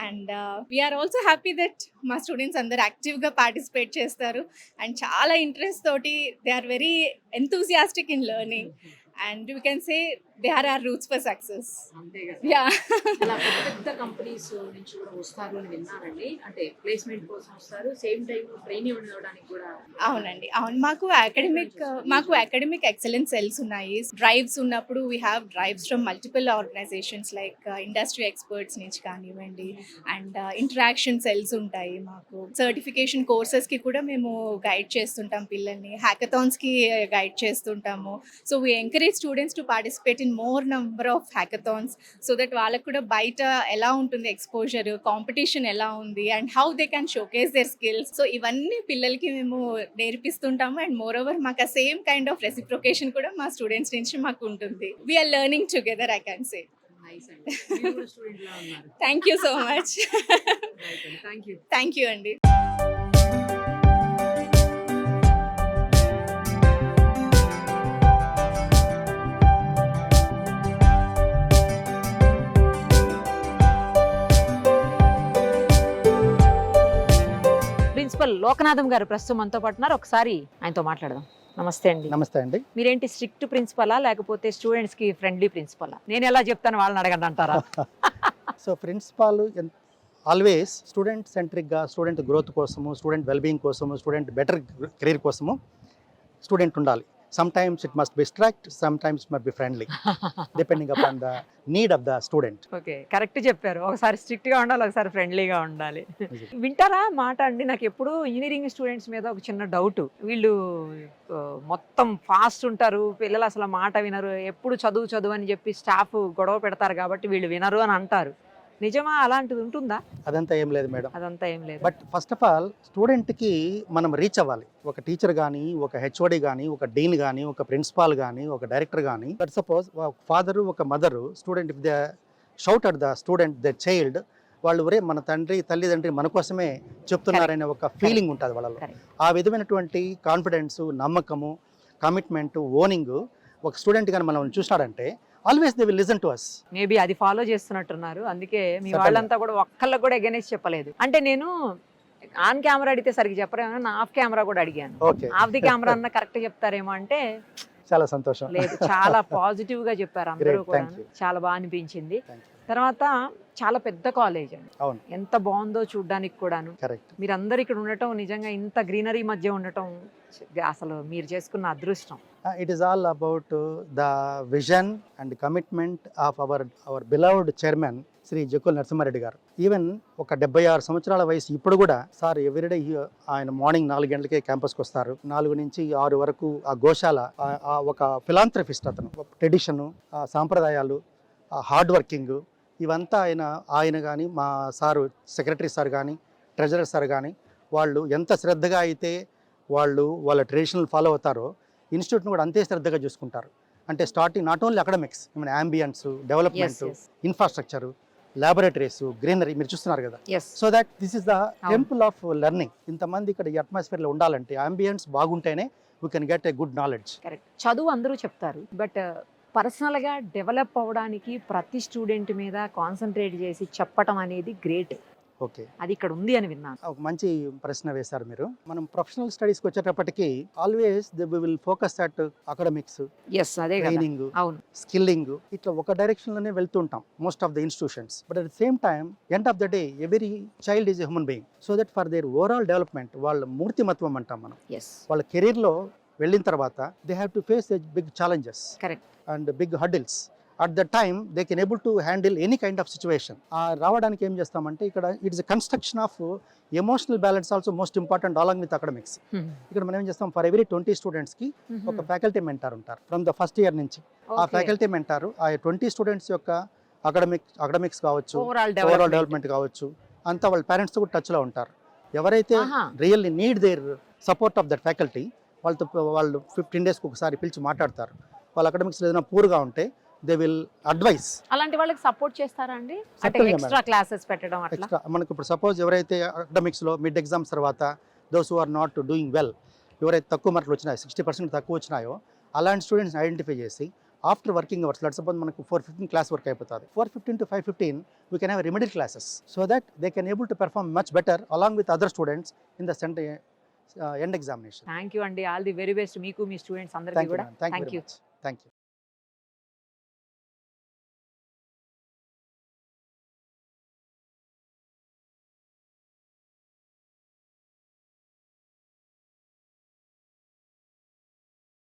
And we are also happy that మా students అందరు యాక్టివ్గా participate చేస్తారు and చాలా interest తోటి they are very enthusiastic in learning. And we can say they are our roots for success. Yeah. అలా పెద్ద companies నుంచి కూడా వస్తారు అని విన్నానండి. అంటే ప్లేస్మెంట్ కోసం వస్తారు, సేమ్ టైం ట్రైనింగ్ ఉండడానికి కూడా. అవునండి, అవును. మాకు అకాడమిక్ ఎక్సలెన్స్ సెల్స్ ఉన్నాయి. డ్రైవ్స్ ఉన్నప్పుడు we have drives from multiple organisations like industry experts నుంచి కానివ్వండి. అండ్ ఇంటరాక్షన్ సెల్స్ ఉంటాయి. మాకు సర్టిఫికేషన్ కోర్సెస్కి కూడా మేము గైడ్ చేస్తుంటాం పిల్లల్ని, హ్యాకథాన్స్కి గైడ్ చేస్తుంటాము. So we encourage students to participate in more number of hackathons so that వాళ్ళకు కూడా బయట ఎలా ఉంటుంది ఎక్స్పోజర్, కాంపిటీషన్ ఎలా ఉంది and how they can showcase their skills. So ఇవన్నీ పిల్లలకి మేము నేర్పిస్తుంటాము. అండ్ మోర్ ఓవర్ మాకు ఆ సేమ్ కైండ్ ఆఫ్ రెసిప్రొకేషన్ కూడా మా స్టూడెంట్స్ నుంచి మాకు ఉంటుంది. We are learning together, I can say. Thank you so much. Thank you అండి. ప్రిన్సిపల్ లోకనాథం గారు ప్రస్తుతం మనతో పాటు ఉన్నారు. ఒకసారి ఆయనతో మాట్లాడదాం. నమస్తే అండి. నమస్తే అండి. మీరేంటి స్ట్రిక్ట్ ప్రిన్సిపలా లేకపోతే స్టూడెంట్స్ కి ఫ్రెండ్లీ ప్రిన్సిపలా? నేను ఎలా చెప్తాను వాళ్ళని అడగండి అంటారా? సో ప్రిన్సిపాల్ ఆల్వేస్ స్టూడెంట్ సెంట్రిక్గా, స్టూడెంట్ గ్రోత్ కోసము, స్టూడెంట్ వెల్బీయింగ్ కోసము, స్టూడెంట్ బెటర్ కెరీర్ కోసము స్టూడెంట్ ఉండాలి. Sometimes it must be strict, sometimes it must be friendly, depending upon the need of the student. Okay, correct చెప్పారు. ఒకసారి strict గా ఉండాలి, ఒకసారి ఫ్రెండ్లీగా ఉండాలి. వింటారా మాట అండి? నాకు ఎప్పుడు ఇంజనీరింగ్ స్టూడెంట్స్ మీద ఒక చిన్న డౌట్. వీళ్ళు మొత్తం ఫాస్ట్ ఉంటారు, పిల్లలు అసలు మాట వినరు, ఎప్పుడు చదువు చదువు అని చెప్పి స్టాఫ్ గొడవ పెడతారు కాబట్టి వీళ్ళు వినరు అని అంటారు. నిజమా? అలాంటిది ఉంటుందా? అదంతా ఏం లేదు మేడం. అదంతా ఏం లేదు. బట్ ఫస్ట్ ఆఫ్ ఆల్ స్టూడెంట్కి మనం రీచ్ అవ్వాలి. ఒక టీచర్ కానీ, ఒక హెచ్ఓడి కానీ, ఒక డీన్ కానీ, ఒక ప్రిన్సిపాల్ కానీ, ఒక డైరెక్టర్ కానీ, బట్ సపోజ్ ఒక ఫాదరు, ఒక mother, student if the shout at the student, the child, వాళ్ళు ఒరే మన తండ్రి తల్లిదండ్రి మన కోసమే చెప్తున్నారనే ఒక ఫీలింగ్ ఉంటుంది వాళ్ళలో. ఆ విధమైనటువంటి కాన్ఫిడెన్స్, నమ్మకము, కమిట్మెంట్, ఓనింగ్ ఒక స్టూడెంట్ కానీ మనం చూసినాడంటే always they will listen to us. Maybe అది ఫాలో చేస్తున్నట్టున్నారు. అందుకే మీ Certainly. వాళ్ళంతా కూడా ఒక్కళ్ళకి కూడా ఎగనేసి చెప్పలేదు. అంటే నేను ఆన్ కెమెరా అడిగితే సరిగ్గా చెప్పరేమో, నా ఆఫ్ కెమెరా కూడా అడిగాను. ఓకే, ఆఫ్ ది కెమెరా అన్న కరెక్ట్ చెప్తారేమో అంటే చాలా సంతోషం. లేదు, చాలా పాజిటివ్ గా చెప్పారు అందరూ Great, కూడా. thank you. చాలా బాగా అనిపించింది. Thank you. తర్వాత చాలా పెద్ద కాలేజ్ అండి. అవును, ఎంత బాగుందో చూడ్డానికి కూడాను. కరెక్ట్. మీరందరూ ఇక్కడ ఉండటం, నిజంగా ఇంత గ్రీనరీ మధ్య ఉండటం అసలు మీరు చేసుకున్న అదృష్టం. It is all about the vision and commitment of our beloved chairman Shri Jakkula Narasimha Reddy గారు. ఈవెన్ ఒక 76 సంవత్సరాల వయసు ఇప్పుడు కూడా సార్ ఎవ్రీడే ఆయన మార్నింగ్ 4 గంటలకే క్యాంపస్కి వస్తారు. 4 నుంచి 6 వరకు ఆ గోశాల, ఒక ఫిలాంథ్రఫిస్ట్ అతను. ట్రెడిషను, సాంప్రదాయాలు, హార్డ్ వర్కింగ్, ఇవంతా ఆయన కానీ, మా సారు సెక్రటరీ సార్ కానీ, ట్రెజరర్ సార్ కానీ, వాళ్ళు ఎంత శ్రద్ధగా అయితే వాళ్ళ ట్రెడిషనల్ ఫాలో అవుతారో ఇన్స్టిట్యూట్ను కూడా అంతే శ్రద్ధగా చూసుకుంటారు. అంటే starting not only academics, ambience, development, infrastructure, laboratories, greenery మీరు చూస్తున్నారు కదా. So that this is the temple of learning. ఇంతమంది ఇక్కడ ఈ అట్మాస్ఫియర్లో ఉండాలంటే అంబియన్స్ బాగుంటేనే we can get a good knowledge. Correct. చదువు అందరూ చెప్తారు, బట్ పర్సనల్గా డెవలప్ అవ్వడానికి ప్రతి స్టూడెంట్ మీద కాన్సన్ట్రేట్ చేసి చెప్పటం అనేది గ్రేట్. ఓకే, అది ఇక్కడ ఉంది అని విన్నాను. ఒక మంచి ప్రశ్న వేశారు మీరు. మనం ప్రొఫెషనల్ స్టడీస్కి వచ్చేటప్పటికి always we will focus at academics, అదే ట్రైనింగ్, అవును, స్కిల్లింగ్, ఇట్లా ఒక డైరెక్షన్లోనే వెళ్తుంటాం most of the institutions. But at the same time end of the day every child is a human being. So that for their overall development, వాళ్ళ మూర్తిమత్వం అంటాం మనం, వాళ్ళ కెరీర్లో వెళ్ళిన తర్వాత they have to face big challenges and big hurdles. At the time they can able to handle any kind of situation. రావడానికి ఏం చేస్తామంటే ఇక్కడ it's a construction of emotional balance also most important along with academics. ఇక్కడ మనం ఏం చేస్తాం, for every 20 స్టూడెంట్స్కి ఒక ఫ్యాకల్టీ మెంటార్ ఉంటారు ఫ్రమ్ ద ఫస్ట్ ఇయర్ నుంచి. ఆ ఫ్యాకల్టీ మెంటారు ఆ 20 స్టూడెంట్స్ యొక్క అకాడమిక్స్ కావచ్చు, ఓవరాల్ డెవలప్మెంట్ కావచ్చు, అంతా వాళ్ళ పేరెంట్స్తో కూడా టచ్లో ఉంటారు. ఎవరైతే really need their support of that faculty వాళ్ళు 15 డేస్కి ఒకసారి పిలిచి మాట్లాడతారు. వాళ్ళ అకాడమిక్స్ ఏదైనా పూర్గా ఉంటే దే విల్ అడ్వైస్. అలాంటి వాళ్ళకి సపోర్ట్ చేస్తారా అండి? అంటే ఎక్స్ట్రా క్లాసెస్ పెట్టడం అట్లా. మనకు ఇప్పుడు సపోజ్ ఎవరైతే అకాడమిక్స్లో మిడ్ ఎగ్జామ్స్ తర్వాత those who are not doing well, ఎవరైతే తక్కువ మార్కులు వచ్చినాయో, 60% తక్కువ వచ్చినాయో, అలాంటి స్టూడెంట్స్ని ఐడెంటిఫై చేసి after working hours, let's suppose మనకు 4:15 క్లాస్ వర్క్ అయిపోతుంది, 4:15 to 5:15 we can have remedial classes so that they can able to perform much better along with other students in the end examination. Thank you అండి. All the very best మీకు, మీ students అందరికీ కూడా. Thank you.